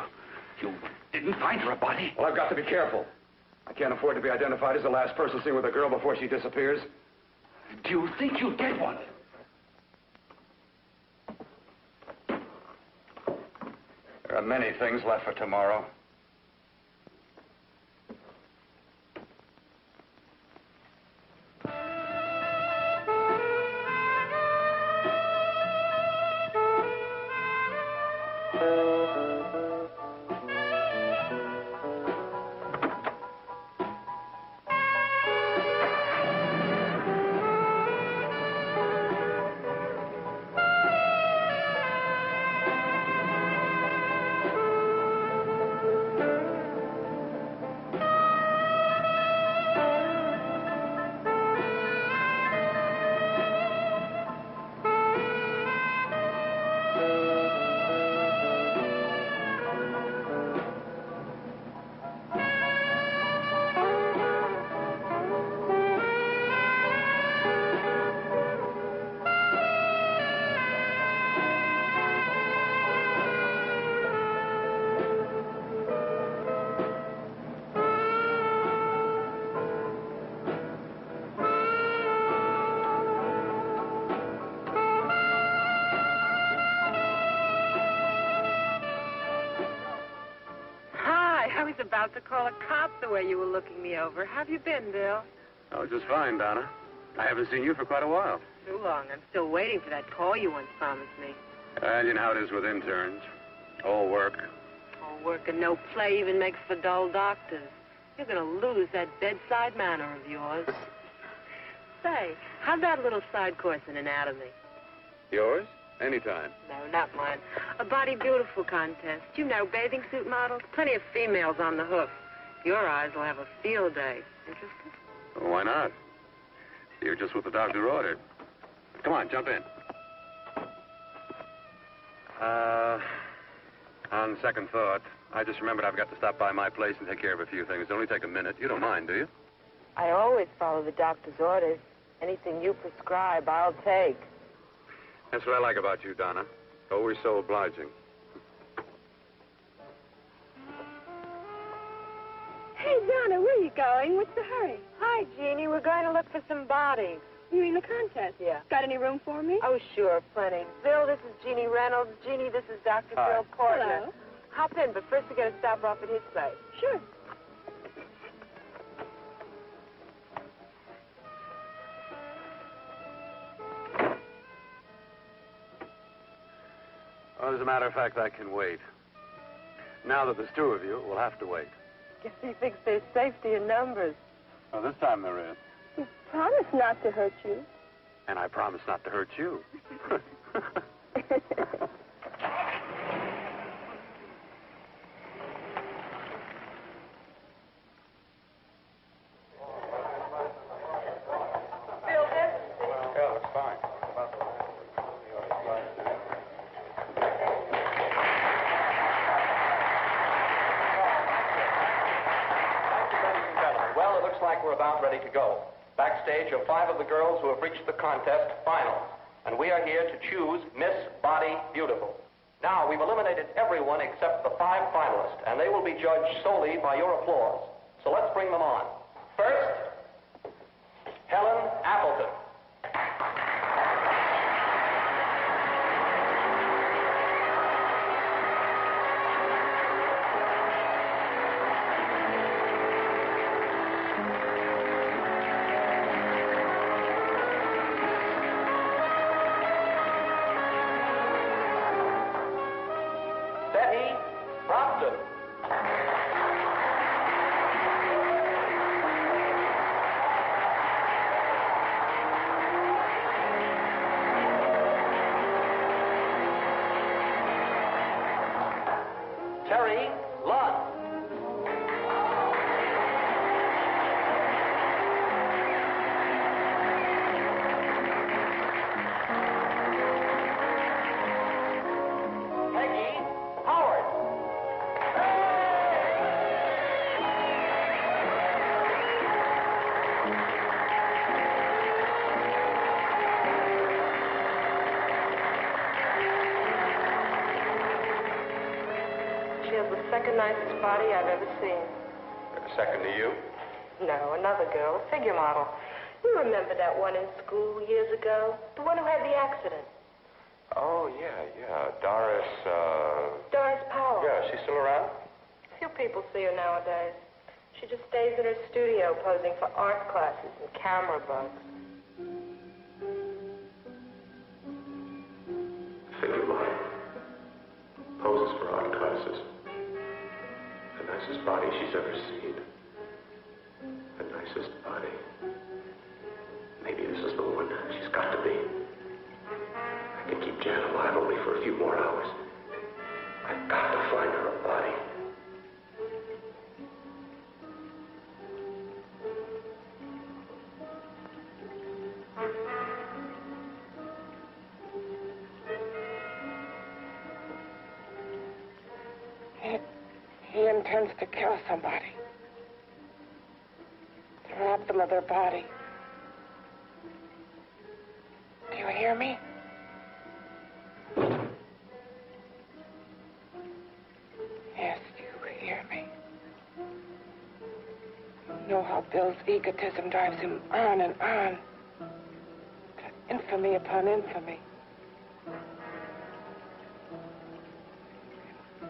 S7: didn't find her a body?
S9: Well, I've got to be careful. I can't afford to be identified as the last person seen with a girl before she disappears.
S7: Do you think you'll get one?
S9: There are many things left for tomorrow.
S11: About to call a cop the way you were looking me over. How have you been, Bill?
S9: Oh, just fine, Donna. I haven't seen you for quite a while.
S11: Too long. I'm still waiting for that call you once promised me.
S9: You know how it is with interns. All work.
S11: All work and no play even makes for dull doctors. You're going to lose that bedside manner of yours. Say, how'd that little side course in anatomy?
S9: Yours? Anytime.
S11: No, not mine. A body beautiful contest. You know, bathing suit models. Plenty of females on the hoof. Your eyes will have a field day. Interested?
S9: Well, why not? You're just what the doctor ordered. Come on, jump in. On second thought, I just remembered I've got to stop by my place and take care of a few things. It'll only take a minute. You don't mind, do you?
S11: I always follow the doctor's orders. Anything you prescribe, I'll take.
S9: That's what I like about you, Donna. Always so obliging.
S11: Hey, Donna, where are you going? What's the hurry? Hi, Jeannie. We're going to look for some bodies. You mean the contest?
S8: Yeah.
S11: Got any room for me?
S8: Oh, sure, plenty. Bill, this is Jeannie Reynolds. Jeannie, this is Dr.
S9: Hi.
S8: Bill Portner.
S11: Hello.
S8: Hop in, but first we got to stop off at his place.
S11: Sure.
S9: Well, as a matter of fact, I can wait. Now that there's two of you, we'll have to wait.
S8: Guess he thinks there's safety in numbers.
S9: Well, this time there is.
S11: You promised not to hurt you.
S9: And I promise not to hurt you. Yeah, looks fine.
S12: Well, it looks like we're about ready to go. Backstage are 5 of the girls who have reached the contest finals, and we are here to choose Miss Body Beautiful. Now, we've eliminated everyone except the 5 finalists, and they will be judged solely by your applause. So let's bring them on. First, Helen Appleton. Betty Brompton. Terry Lund. Peggy Howard.
S8: She has the second nicest body I've ever seen.
S9: Second to you?
S8: No, another girl, a figure model. You remember that one in school years ago? The one who had the accident.
S9: Oh, yeah. Doris,
S8: Doris Powell.
S9: Yeah, she's still around?
S8: Few people see her nowadays. She just stays in her studio posing for art classes and camera bugs.
S7: Figure model. Poses for art classes. The nicest body she's ever seen. The nicest body. Maybe this is the one. She's got to be. I can keep Jan alive only for a few more hours. I've got to find her a body.
S8: He intends to kill somebody. To rob them of their body. Do you hear me? Yes, you hear me. You know how Bill's egotism drives him on and on. To infamy upon infamy.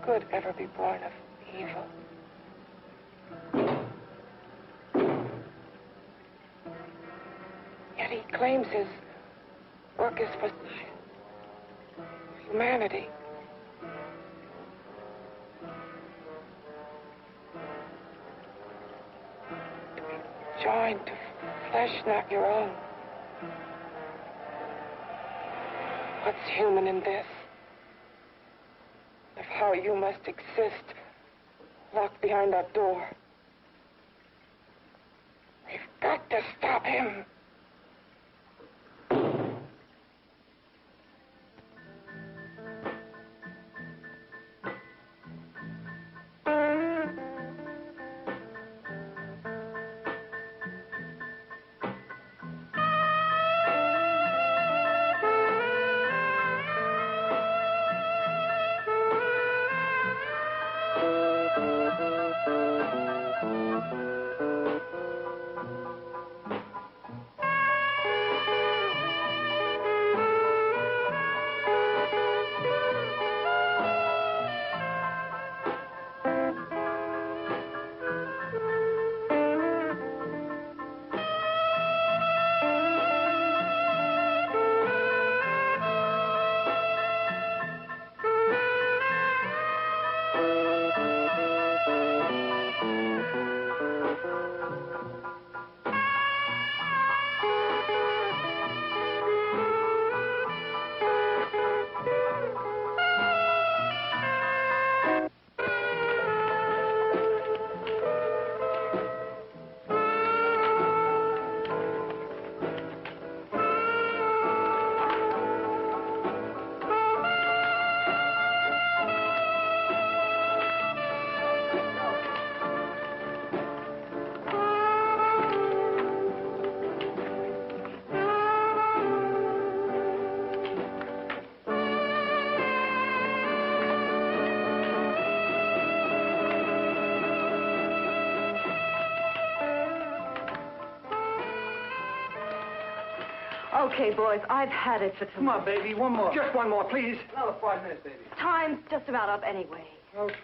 S8: Could ever be born of evil. Yet he claims his work is for humanity. To be joined to flesh not your own. What's human in this? Of how you must exist locked behind that door. We've got to stop him.
S11: Okay, boys, I've had it for tonight.
S6: Come on, baby, one more. Just one more, please. Another 5 minutes, baby.
S11: Time's just about up anyway.
S6: Okay.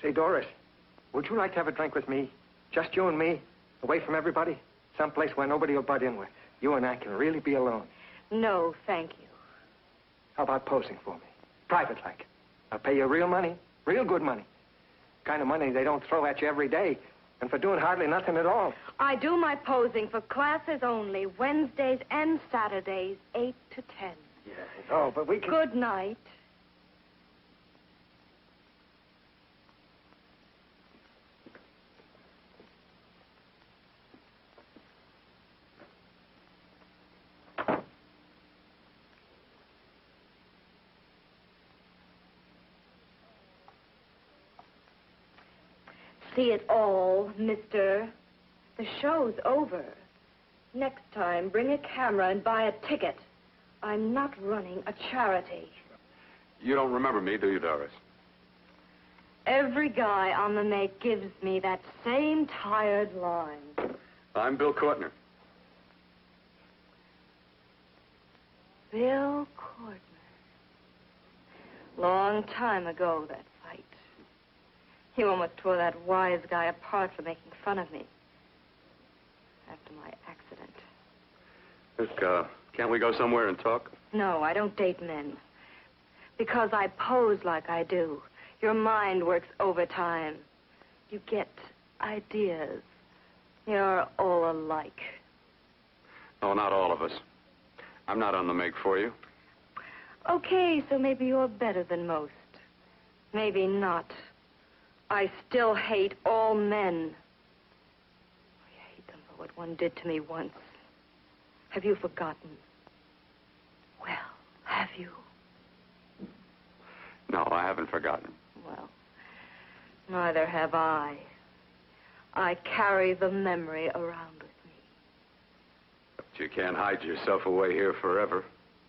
S13: Say, Doris, would you like to have a drink with me? Just you and me, away from everybody? Someplace where nobody will butt in, where you and I can really be alone.
S11: No, thank you.
S13: How about posing for me? Private like. I'll pay you real money, real good money. Kind of money they don't throw at you every day, and for doing hardly nothing at all.
S11: I do my posing for classes only, Wednesdays and Saturdays, 8 to 10.
S13: Yeah, no, but we can...
S11: Good night. See it all, mister. The show's over. Next time, bring a camera and buy a ticket. I'm not running a charity.
S7: You don't remember me, do you, Doris?
S11: Every guy on the make gives me that same tired line.
S7: I'm Bill Courtner.
S11: Bill Courtner. Long time ago, that fight. You almost tore that wise guy apart for making fun of me. After my accident.
S7: Look, can't we go somewhere and talk?
S11: No, I don't date men. Because I pose like I do. Your mind works overtime. You get ideas. You're all alike.
S7: Oh, not all of us. I'm not on the make for you.
S11: Okay, so maybe you're better than most. Maybe not. I still hate all men. I hate them for what one did to me once. Have you forgotten? Well, have you?
S7: No, I haven't forgotten.
S11: Well, neither have I. I carry the memory around with me.
S7: But you can't hide yourself away here forever,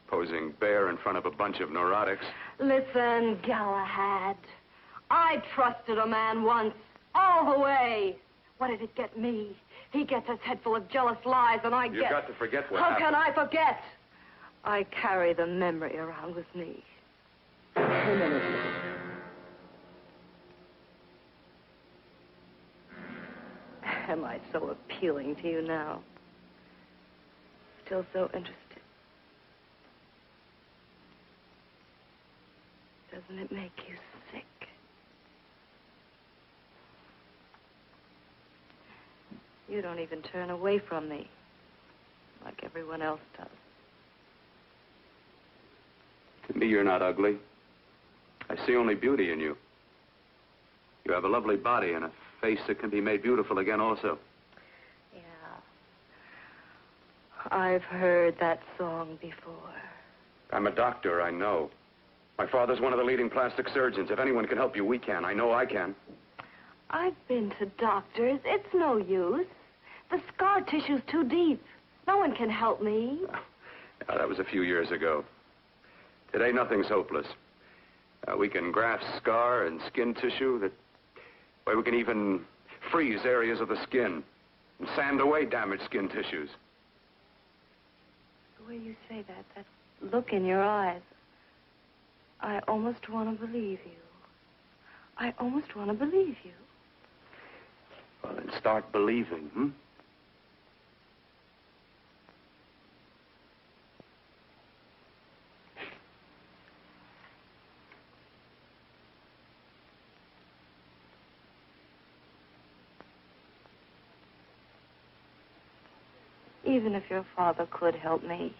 S7: posing bare in front of a bunch of neurotics.
S11: Listen, Galahad. I trusted a man once, all the way. What did it get me? He gets his head full of jealous lies, and I get...
S7: You've got to forget what
S11: How
S7: happened.
S11: can I forget? I carry the memory around with me. Am I so appealing to you now? Still so interested? Doesn't it make you sick? You don't even turn away from me, like everyone else does.
S7: To me, you're not ugly. I see only beauty in you. You have a lovely body and a face that can be made beautiful again also.
S11: Yeah. I've heard that song before.
S7: I'm a doctor, I know. My father's one of the leading plastic surgeons. If anyone can help you, we can. I know I can.
S11: I've been to doctors. It's no use. The scar tissue's too deep. No one can help me.
S7: That was a few years ago. Today, nothing's hopeless. We can graft scar and skin tissue. We can even freeze areas of the skin and sand away damaged skin tissues.
S11: The way you say that look in your eyes, I almost want to believe you. I almost want to believe you.
S7: Well, then start believing, hmm?
S11: Even if your father could help me,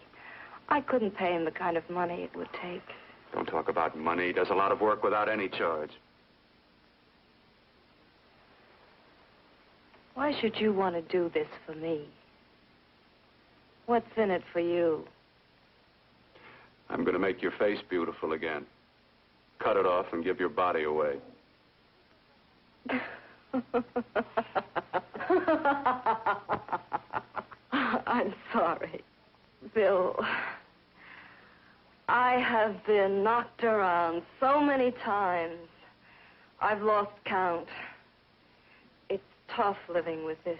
S11: I couldn't pay him the kind of money it would take.
S7: Don't talk about money. He does a lot of work without any charge.
S11: Why should you want to do this for me? What's in it for you?
S7: I'm going to make your face beautiful again. Cut it off and give your body away.
S11: I'm sorry. Bill, I have been knocked around so many times. I've lost count. It's tough living with this.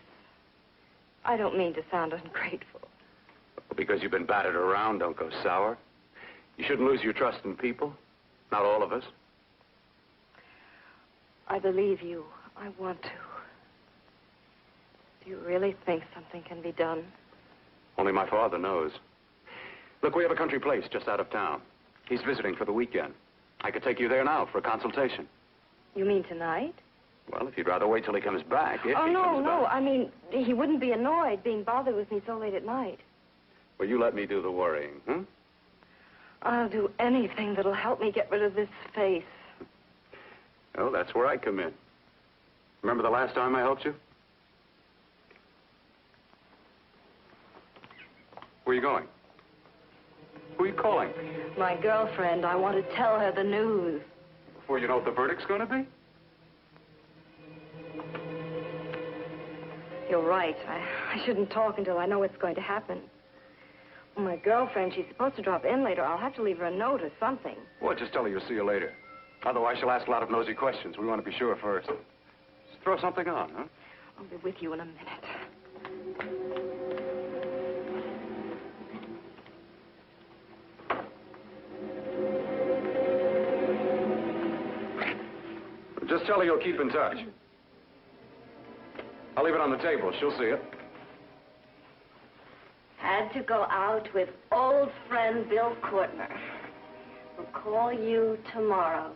S11: I don't mean to sound ungrateful.
S7: Because you've been battered around, don't go sour. You shouldn't lose your trust in people. Not all of us.
S11: I believe you. I want to. Do you really think something can be done?
S7: Only my father knows. Look, we have a country place just out of town. He's visiting for the weekend. I could take you there now for a consultation.
S11: You mean tonight?
S7: Well, if you'd rather wait till he comes back. If
S11: Oh,
S7: he comes
S11: no.
S7: back.
S11: I mean, he wouldn't be annoyed being bothered with me so late at night.
S7: Well, you let me do the worrying, hmm?
S11: I'll do anything that'll help me get rid of this face.
S7: Oh, that's where I come in. Remember the last time I helped you? Where are you going? Who are you calling?
S11: My girlfriend. I want to tell her the news.
S7: Before you know what the verdict's going to be?
S11: You're right. I shouldn't talk until I know what's going to happen. My girlfriend, she's supposed to drop in later. I'll have to leave her a note or something.
S7: Well, just tell her you'll see you later. Otherwise, she'll ask a lot of nosy questions. We want to be sure first. Just throw something on, huh?
S11: I'll be with you in a minute.
S7: Just tell her you'll keep in touch. I'll leave it on the table. She'll see it.
S11: Had to go out with old friend Bill Courtner. We'll call you tomorrow.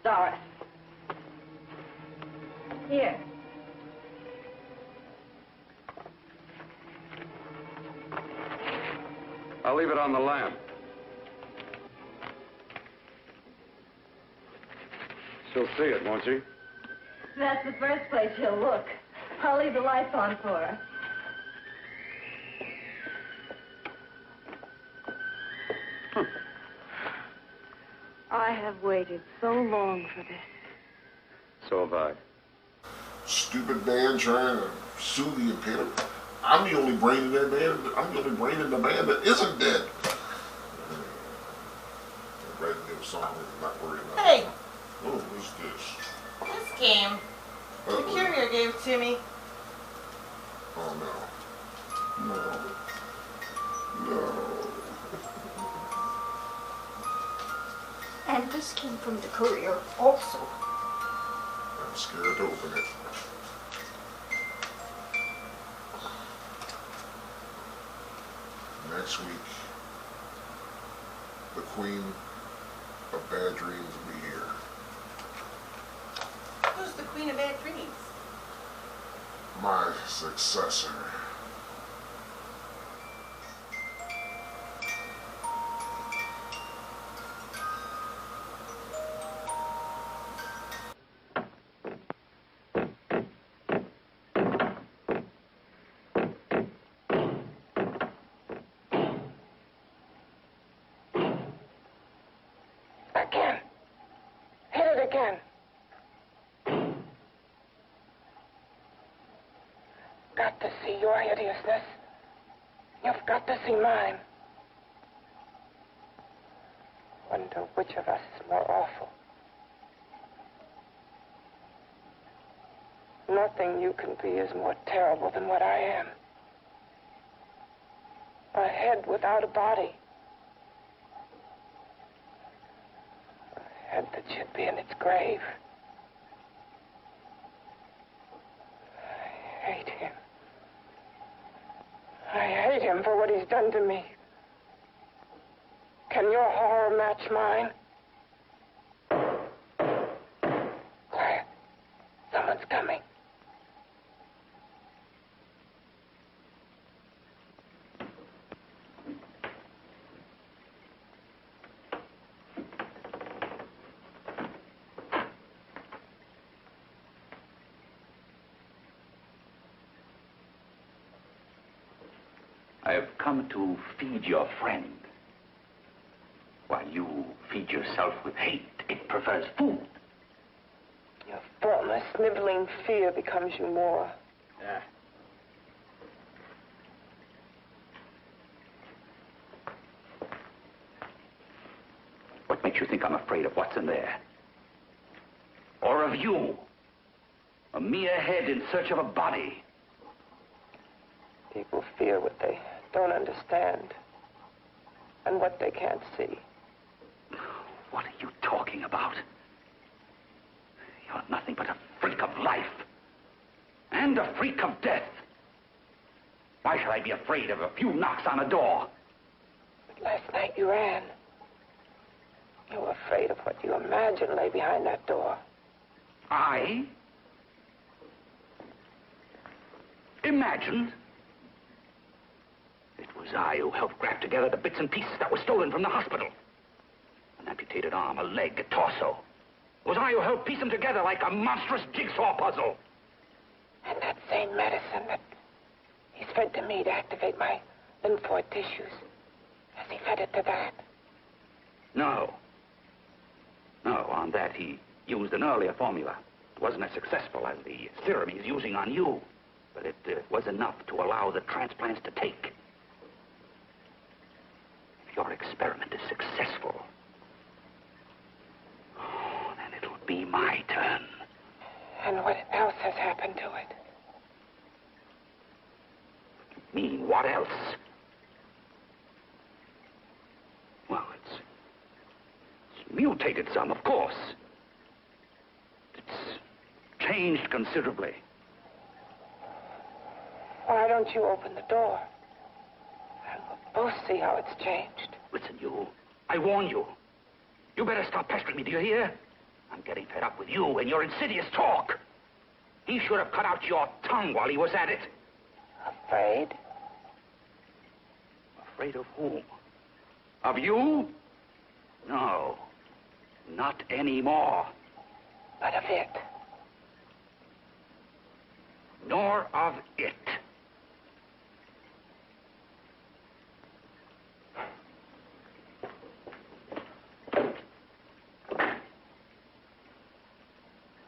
S11: Doris. Here.
S7: I'll leave it on the lamp. She'll see it, won't she?
S11: That's the first place she'll look. I'll leave the lights on for her. I have waited so long for this.
S7: So have I.
S3: Stupid man trying to sue the Impaler. I'm the only brain in that band. I'm the only brain in the band that isn't dead. Writing new song, not worried about
S2: Hey.
S3: it. Oh, what's this?
S2: This game. The courier gave it to me.
S3: Oh no. No.
S1: And this came from the courier also.
S3: I'm scared to open it. Next week, the Queen of Bad Dreams will be here.
S2: Who's the Queen of Bad Dreams?
S3: My successor.
S8: Again. Hit it again. Got to see your hideousness. You've got to see mine. Wonder which of us is more awful. Nothing you can be is more terrible than what I am. A head without a body. A head that should be in its grave. I hate him. I hate him for what he's done to me. Can your horror match mine? Quiet. Someone's coming.
S14: I have come to feed your friend. While you feed yourself with hate, it prefers food.
S8: Your formless, sniveling fear becomes you more.
S14: What makes you think I'm afraid of what's in there? Or of you? A mere head in search of a body.
S8: People fear what they don't understand and what they can't see.
S14: What are you talking about? You're nothing but a freak of life. And a freak of death. Why should I be afraid of a few knocks on a door?
S8: But last night you ran. You were afraid of what you imagined lay behind that door.
S14: I? Imagined? It was I who helped grab together the bits and pieces that were stolen from the hospital. An amputated arm, a leg, a torso. It was I who helped piece them together like a monstrous jigsaw puzzle.
S8: And that same medicine that he's fed to me to activate my lymphoid tissues. Has he fed it to that?
S14: No. No, on that he used an earlier formula. It wasn't as successful as the serum he's using on you. But it was enough to allow the transplants to take. If your experiment is successful, then it'll be my turn.
S8: And what else has happened to it?
S14: You mean, what else? Well, it's mutated some, of course. It's changed considerably.
S8: Why don't you open the door? And we'll both see how it's changed.
S14: Listen, you. I warn you. You better stop pestering me, do you hear? I'm getting fed up with you and your insidious talk. He should have cut out your tongue while he was at it.
S8: Afraid?
S14: Afraid of whom? Of you? No. Not anymore.
S8: But of it.
S14: Nor of it.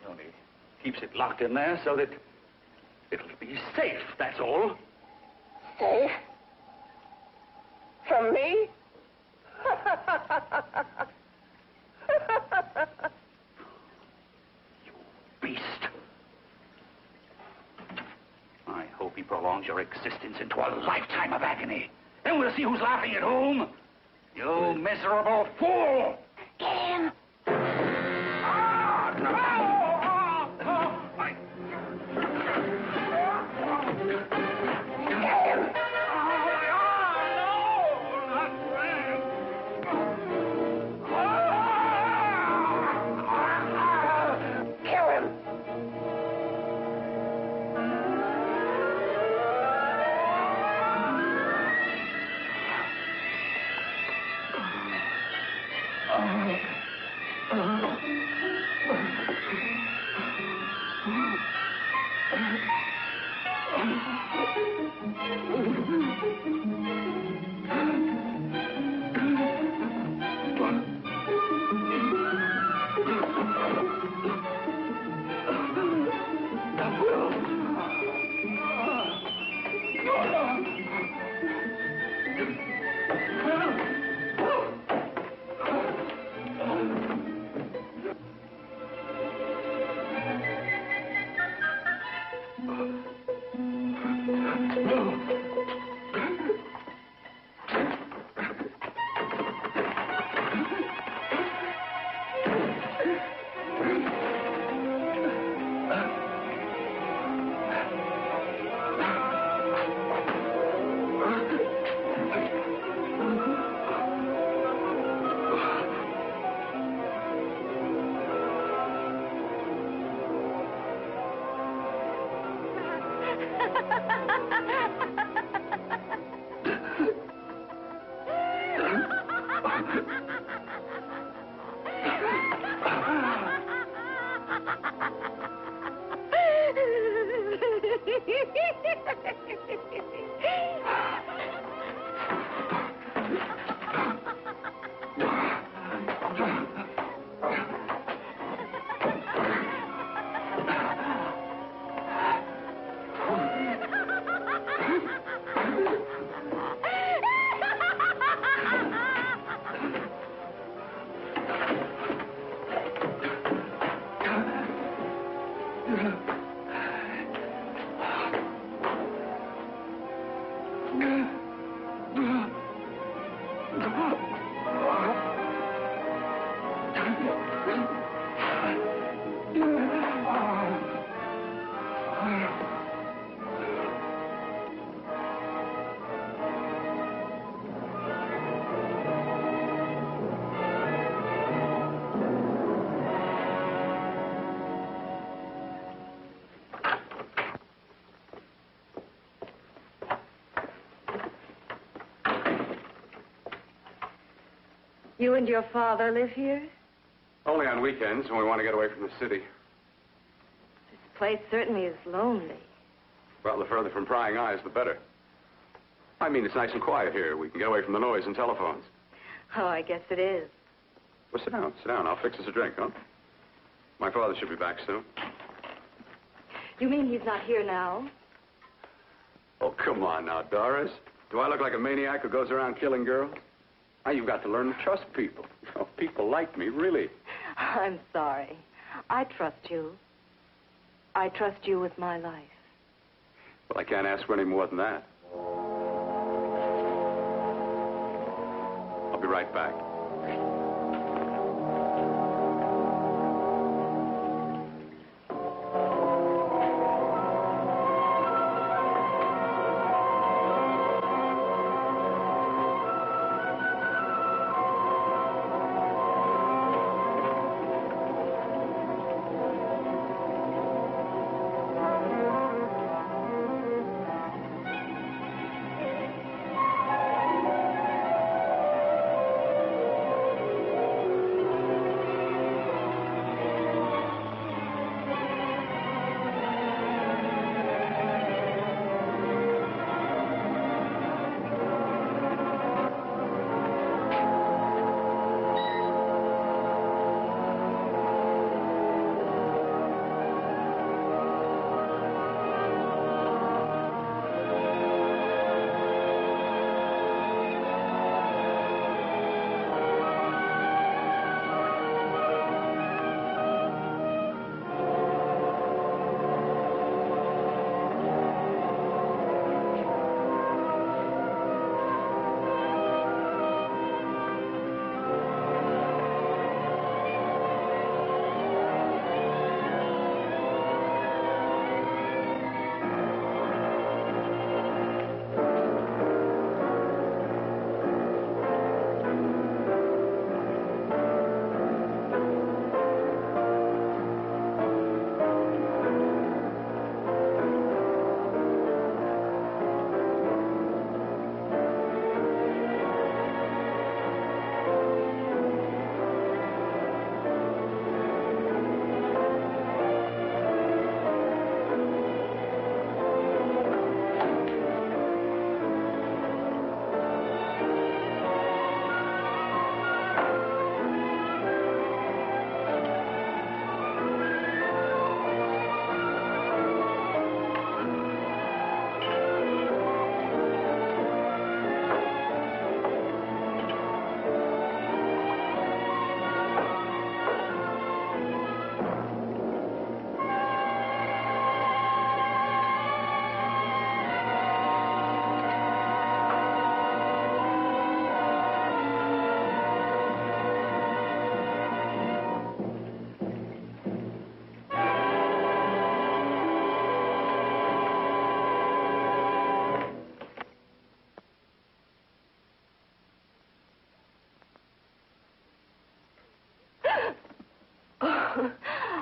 S14: Only keeps it locked in there so that it'll be safe, that's all.
S8: Safe? From me?
S14: You beast. I hope he prolongs your existence into a lifetime of agony. Then we'll see who's laughing at whom. You miserable fool!
S8: Get him!
S11: You and your father live here?
S9: Only on weekends when we want to get away from the city.
S11: This place certainly is lonely.
S9: Well, the further from prying eyes, the better. I mean, it's nice and quiet here. We can get away from the noise and telephones.
S11: Oh, I guess it is.
S9: Well, sit down. Sit down. I'll fix us a drink, huh? My father should be back soon.
S11: You mean he's not here now?
S9: Oh, come on now, Doris. Do I look like a maniac who goes around killing girls? Now, you've got to learn to trust people. Oh, people like me, really.
S11: I'm sorry. I trust you. I trust you with my life.
S9: Well, I can't ask for any more than that. I'll be right back.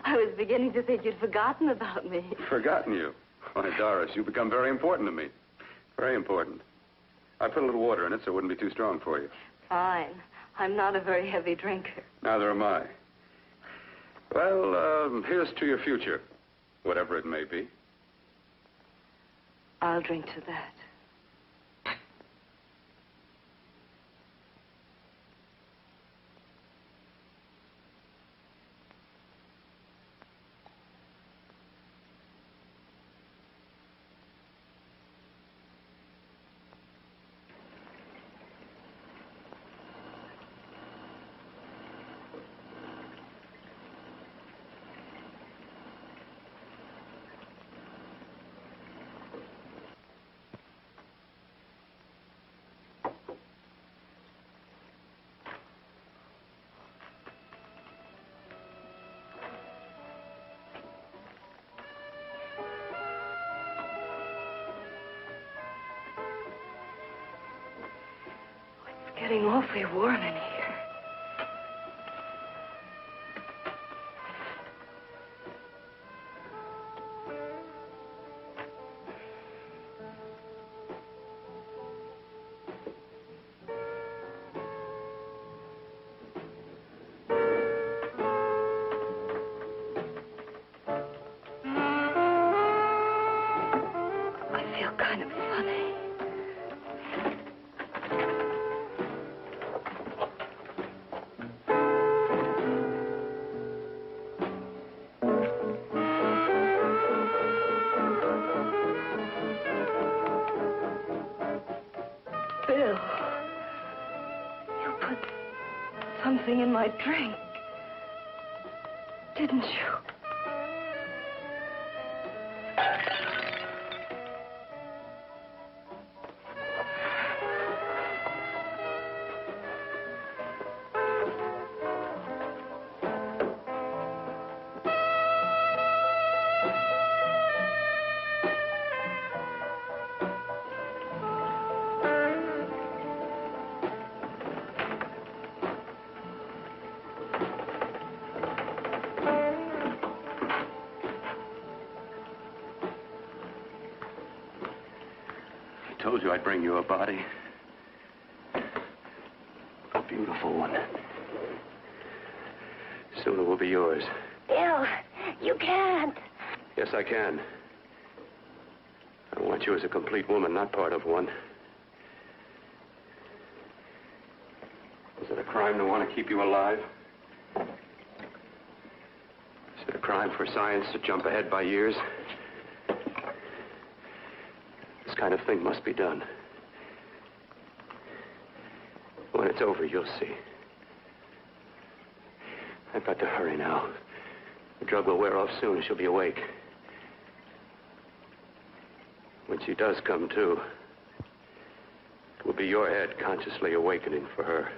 S11: I was beginning to think you'd forgotten about me.
S9: Forgotten you? Why, Doris, you've become very important to me. Very important. I put a little water in it so it wouldn't be too strong for you.
S11: Fine. I'm not a very heavy drinker.
S9: Neither am I. Well, here's to your future, whatever it may be.
S11: I'll drink to that. getting awfully warm in here. I feel kind of funny. Bill, you put something in my drink, didn't you?
S9: I told you I'd bring you a body. A beautiful one. Soon it will be yours.
S10: Bill, you can't.
S9: Yes, I can. I want you as a complete woman, not part of one. Is it a crime to want to keep you alive? Is it a crime for science to jump ahead by years? This kind of thing must be done. When it's over, you'll see. I've got to hurry now. The drug will wear off soon and she'll be awake. When she does come to, it will be your head consciously awakening for her.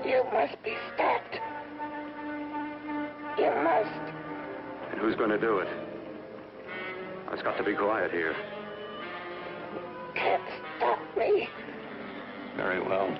S8: You must be stopped. You must.
S9: And who's going to do it? It's got to be quiet here.
S8: Can't stop me.
S9: Very well.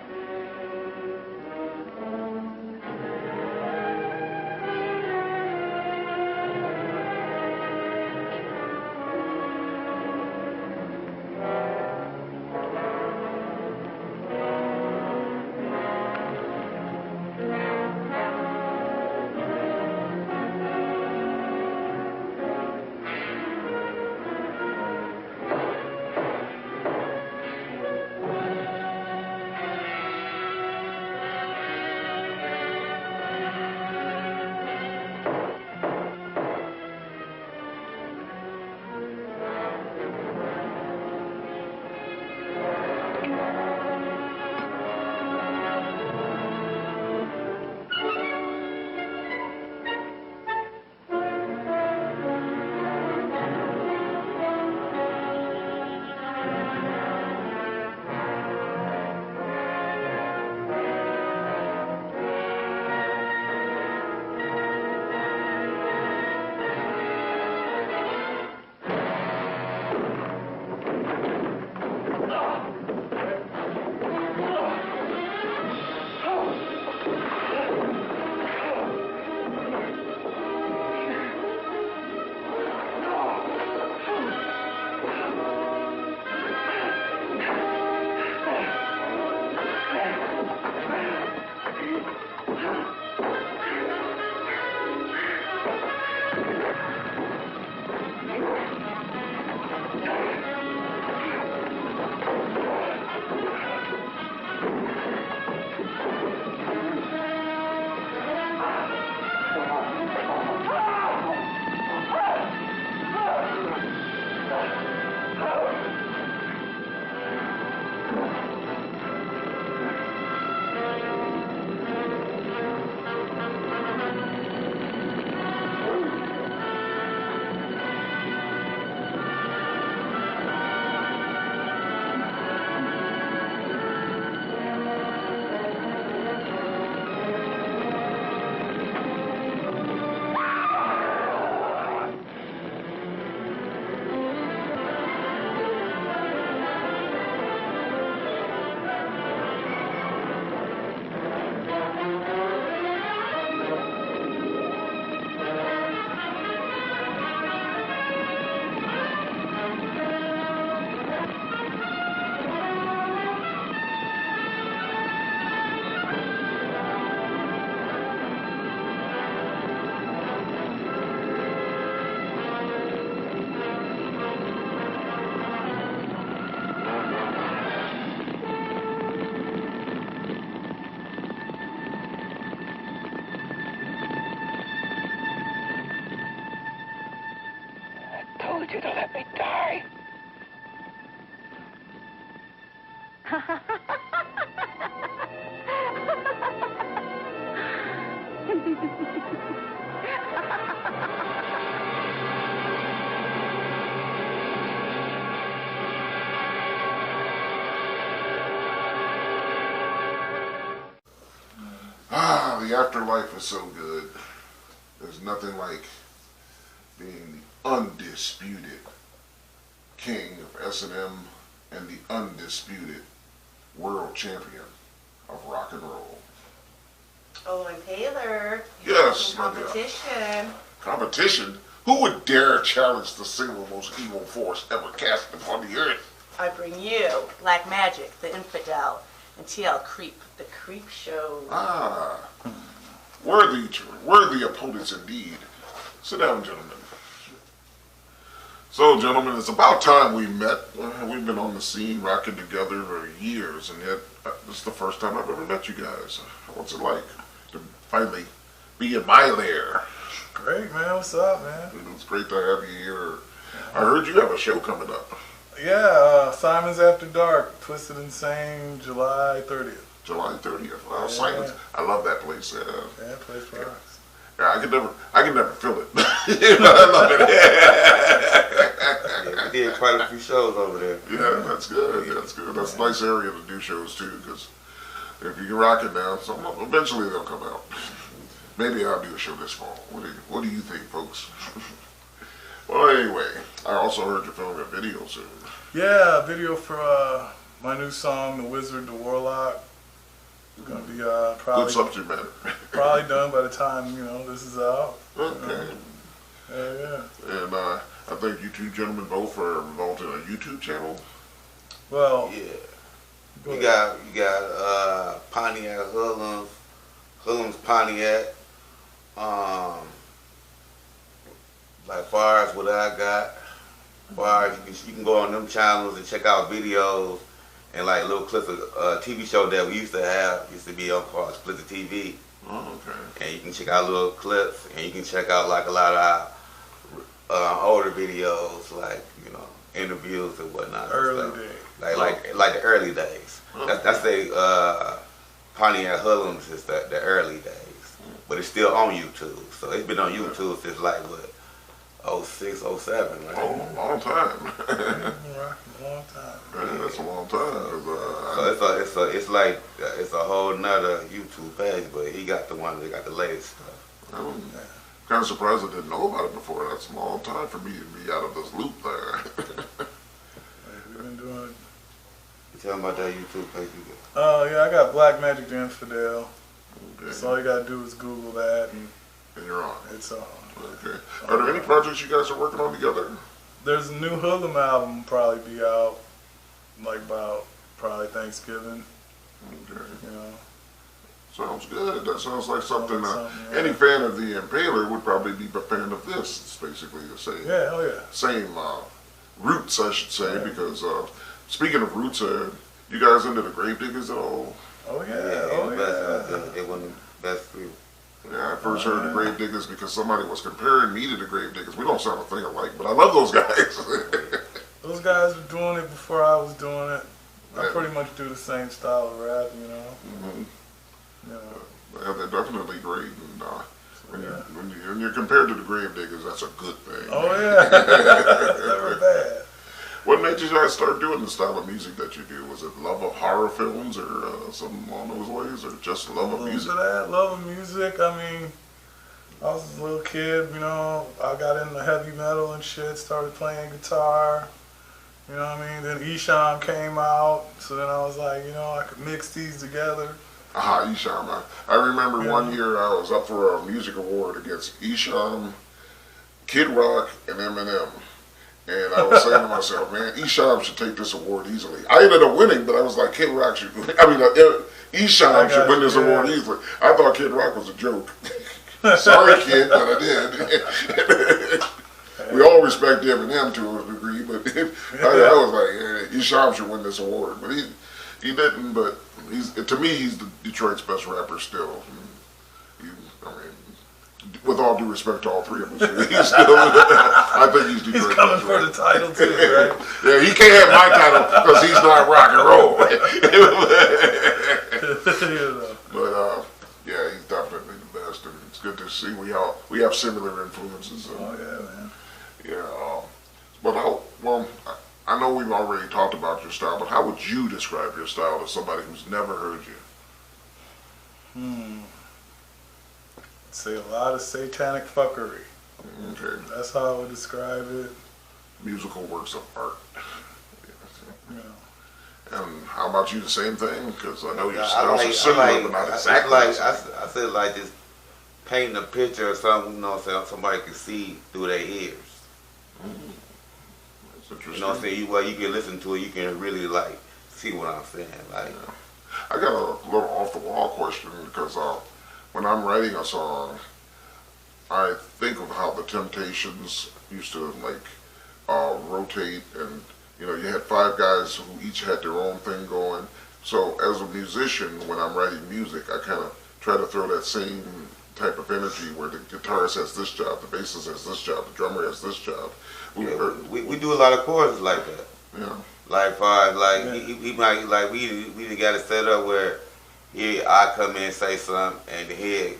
S3: The afterlife is so good. There's nothing like being the undisputed king of S&M and the undisputed world champion of rock and roll.
S2: Oh, and Impaler.
S3: Yes,
S2: competition.
S3: Competition? Who would dare challenge the single most evil force ever cast upon the earth?
S2: I bring you Black Magic, the Infidel, and TL Creep, the Creep Show.
S3: Ah, worthy opponents indeed. Sit down, gentlemen. So, gentlemen, it's about time we met. We've been on the scene rocking together for years, and yet this is the first time I've ever met you guys. What's it like to finally be in my lair?
S15: Great, man. What's up, man?
S3: It's great to have you here. I heard you have a show coming up.
S15: Yeah, Simon's After Dark, Twisted Insane, July 30th.
S3: July 30th. Wow,
S15: Yeah.
S3: Simon's. I love that place.
S15: Yeah, place rocks.
S3: Yeah, I can never feel it. I love it.
S16: Yeah, we did quite a few shows over there.
S3: Yeah, that's good. That's good. That's a nice area to do shows too, because if you can rock it down, eventually they'll come out. Maybe I'll do a show this fall. What do you think, folks? Well, anyway, I also heard you're filming a video soon.
S15: Yeah, a video for my new song, The Wizard, the Warlock. It's gonna be probably
S3: Good subject matter.
S15: probably done by the time this is out.
S3: Okay.
S15: Yeah.
S3: And I think you two gentlemen both are involved in a YouTube channel.
S15: Well,
S16: yeah. You got Pontiac Hoodlums Pontiac. Like far as what I got, far as you can go on them channels and check out videos and like little clips of TV show that we used to be on called Split the TV.
S3: Oh, okay.
S16: And you can check out little clips, and you can check out like a lot of our older videos, like interviews and whatnot.
S15: Early days.
S16: Like the early days. That's the Pontiac Hoodlums is the early days, but it's still on YouTube. So it's been on YouTube since like what? 06, 07, right?
S3: Oh, long time.
S15: Long time.
S3: Yeah, that's a long time.
S16: So it's a whole nother YouTube page, but he got the one that got the latest stuff.
S3: I'm kind of surprised I didn't know about it before. That's a long time for me to be out of this loop there.
S15: We've been doing.
S16: You tell me about that YouTube page you got.
S15: Oh yeah, I got Black Magic the Infidel.
S3: Okay.
S15: So all you gotta do is Google that, and
S3: you're on.
S15: It's on.
S3: Okay. Are there any projects you guys are working on together?
S15: There's a new Hoodlum album probably be out, like about probably Thanksgiving.
S3: Okay.
S15: Sounds
S3: good. That sounds like something any fan of the Impaler would probably be a fan of this. It's basically the same.
S15: Yeah, oh yeah.
S3: Same roots, I should say, because speaking of roots, you guys into the Gravediggers at all?
S15: Oh yeah,
S16: They won the best group.
S3: Yeah, I first heard the Gravediggers because somebody was comparing me to the Gravediggers. We don't sound a thing alike, but I love those guys.
S15: Those guys were doing it before I was doing it. I pretty much do the same style of rap,
S3: Mm-hmm.
S15: Yeah.
S3: Yeah, they're definitely great. And when you're compared to the Gravediggers, that's a good thing.
S15: Oh yeah, never bad.
S3: What made you guys start doing the style of music that you do? Was it love of horror films or something along those ways, or just love of music?
S15: Love of music. I mean, I was a little kid, I got into heavy metal and shit, started playing guitar. You know what I mean? Then Esham came out, so then I was like, I could mix these together.
S3: Esham. I remember one year I was up for a music award against Esham, Kid Rock, and Eminem. And I was saying to myself, man, Esham should take this award easily. I ended up winning, but I was like, Kid Rock should Esham should win this award easily. I thought Kid Rock was a joke. Sorry, kid, but I did. We all respect Eminem to a degree, but I was like, Esham should win this award. But he didn't, but to me, he's Detroit's best rapper still. With all due respect to all three of us, I think he's Detroit's
S15: He's coming for the title too, right?
S3: Yeah, he can't have my title because he's not rock and roll. But yeah, he's definitely the best, and it's good to see we have similar influences.
S15: Oh yeah, man.
S3: Yeah. But I know we've already talked about your style, but how would you describe your style to somebody who's never heard you?
S15: Say a lot of satanic fuckery.
S3: Okay.
S15: That's how I would describe it.
S3: Musical works of art.
S15: Yeah.
S3: And how about you? The same thing? Because I know your styles are similar, but not exactly.
S16: I feel like just painting a picture or something, you know what I'm saying, somebody can see through their ears.
S3: That's interesting.
S16: You know what I'm saying? You can listen to it, you can really like see what I'm saying. Like,
S3: I got a little off the wall question because when I'm writing a song, I think of how the Temptations used to like rotate, and you know, you had 5 guys who each had their own thing going. So as a musician, when I'm writing music, I kind of try to throw that same type of energy where the guitarist has this job, the bassist has this job, the drummer has this job.
S16: We do a lot of choruses like that.
S3: Yeah.
S16: Like he might like we got it set up where I come in and say something and the head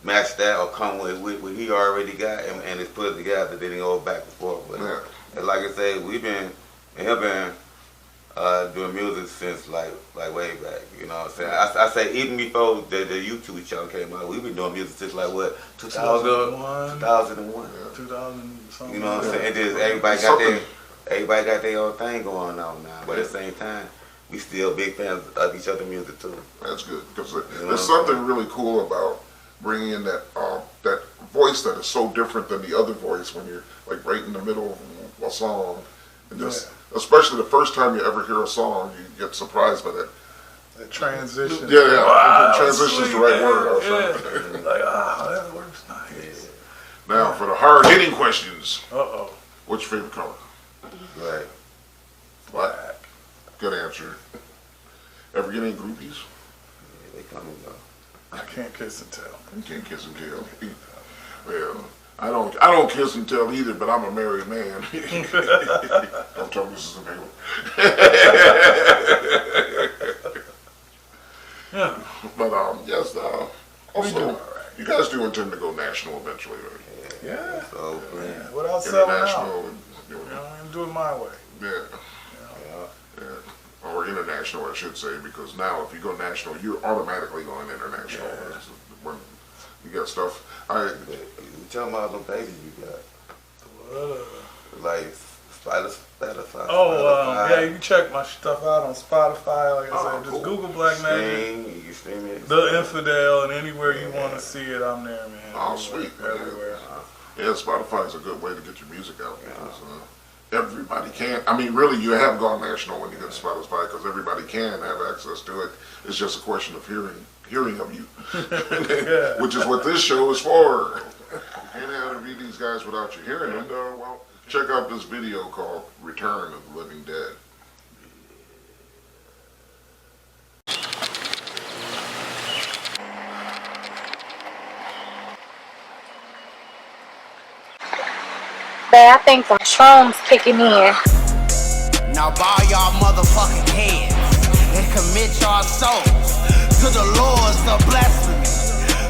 S16: match that or come with what he already got and it's put together, then he go back and forth. But and like I say, we've been doing music since like way back. You know what I'm saying? I say even before the YouTube show came out, we've been doing music since like what 2001.
S15: 2000 something.
S16: You know what I'm saying? And just everybody got their own thing going on now. But at the same time, we still big fans of each other's music too.
S3: That's good because there's something really cool about bringing in that that voice that is so different than the other voice when you're like right in the middle of a song, and just especially the first time you ever hear a song, you get surprised by that.
S15: That transition.
S3: Yeah.
S15: Wow,
S3: transition is the right word.
S15: Like, that works nice.
S3: Now for the hard hitting questions. What's your favorite color?
S16: Black.
S3: Black. Good answer. Ever get any groupies?
S16: Yeah, they come and go.
S15: I can't kiss and tell.
S3: You can't kiss and tell. Well, I don't kiss and tell either, but I'm a married man. Don't tell Mrs. Impaler.
S15: Yeah.
S3: But yes, also you guys do intend to go national eventually, right?
S15: Yeah.
S16: So
S15: without selling out.
S3: International.
S15: You know, I'm doing my way.
S3: Yeah. Or international, I should say, because now if you go national, you're automatically going international. When you got stuff.
S16: Tell me about them babies you got. Like Spotify.
S15: Yeah, you can check my stuff out on Spotify. Like I said, just Google Black Magic.
S16: You can stream it.
S15: The Infidel, and anywhere you want to see it, I'm there, man.
S3: Oh, sweet.
S15: Everywhere.
S3: Yeah, Spotify is a good way to get your music out. Because, everybody can. I mean, really, you have gone national when you get to Spotify because everybody can have access to it. It's just a question of hearing of you, which is what this show is for. You can't interview these guys without you hearing them. Well, check out this video called "Return of the Living Dead."
S17: I think some shrooms kicking in.
S18: Now bow y'all motherfucking heads and commit your souls to the lords of blasphemy,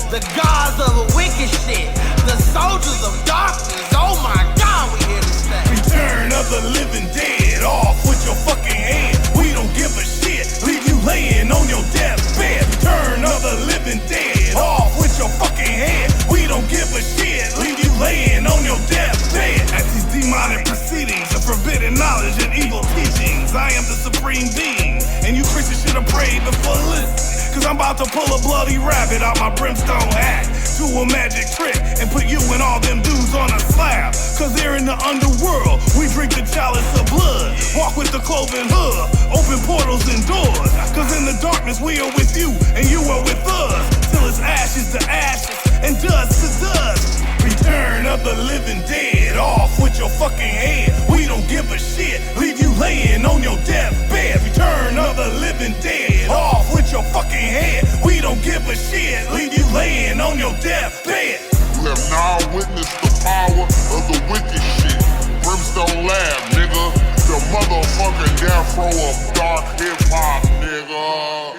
S18: the gods of the wicked shit, the soldiers of darkness. Oh my God, we here to stay.
S19: Return of the living dead, off with your fucking head. We don't give a shit, leave you laying on your deathbed. Return of the living dead, off with your fucking head. We don't give a shit, leave you laying on your deathbed. At these demonic proceedings of forbidden knowledge and evil teachings, I am the supreme being, and you Christians should have prayed before listening. Cause I'm about to pull a bloody rabbit out my brimstone hat, do a magic trick, and put you and all them dudes on a slab. Cause they're in the underworld, we drink the chalice of blood, walk with the cloven hood, open portals and doors. Cause in the darkness we are with you, and you are with us, till it's ashes to ashes, and dust to dust. Return of the living dead, off with your fucking head. We don't give a shit, leave you laying on your deathbed. Return of the living dead, off with your fucking head. We don't give a shit, leave you laying on your deathbed.
S3: You have now witnessed the power of the wicked shit. Brimstone Lab, nigga. The the motherfucking death row of dark hip hop, nigga.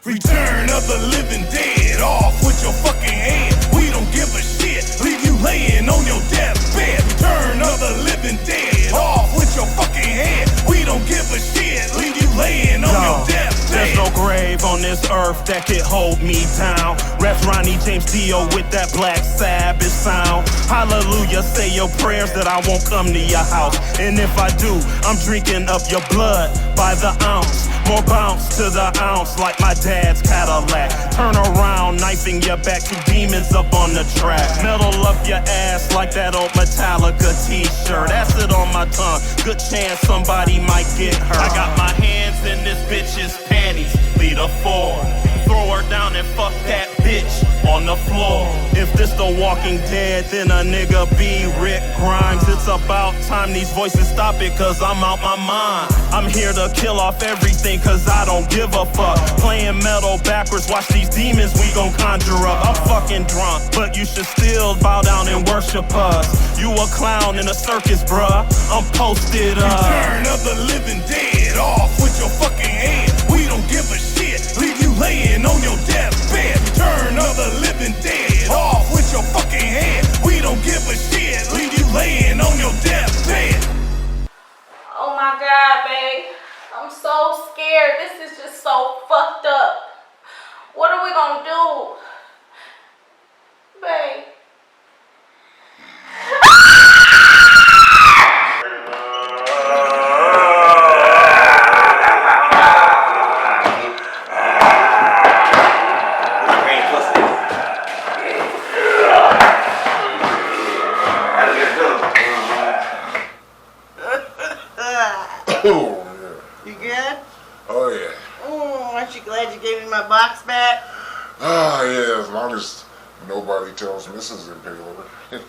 S19: Return of the living dead, off with your fucking head. We don't give a shit, leave you laying on your deathbed. Return of the living dead, off with your fucking head. We don't give a shit, leave you laying on your deathbed.
S20: There's no grave on this earth that could hold me down. Ref Ronnie James Dio with that Black Sabbath sound. Hallelujah, say your prayers that I won't come to your house. And if I do, I'm drinking up your blood by the ounce. More bounce to the ounce like my dad's Cadillac. Turn around, knifing your back, two demons up on the track. Metal up your ass like that old Metallica t-shirt. Acid on my tongue, good chance somebody might get hurt. I got my hands in this bitch's panties, lead her forward. Throw her down and fuck that bitch on the floor. If this the Walking Dead, then a nigga be Rick Grimes. It's about time these voices stop it, cause I'm out my mind. I'm here to kill off everything, cause I don't give a fuck. Playing metal backwards, watch these demons we gon' conjure up. I'm fucking drunk, but you should still bow down and worship us. You a clown in a circus, bruh. I'm posted up.
S19: Return of the living dead, off with your fucking head. We don't give a shit, leave you laying on your deathbed. Return of the living dead, off with your fucking head. We don't give a shit, leave you laying on your deathbed.
S2: Oh my God, babe. I'm so scared. This is just so fucked up. What are we gonna do? Babe. You good?
S3: Oh yeah.
S2: Aren't you glad you gave me my box back?
S3: Ah yeah, as long as nobody tells Mrs. Impaler.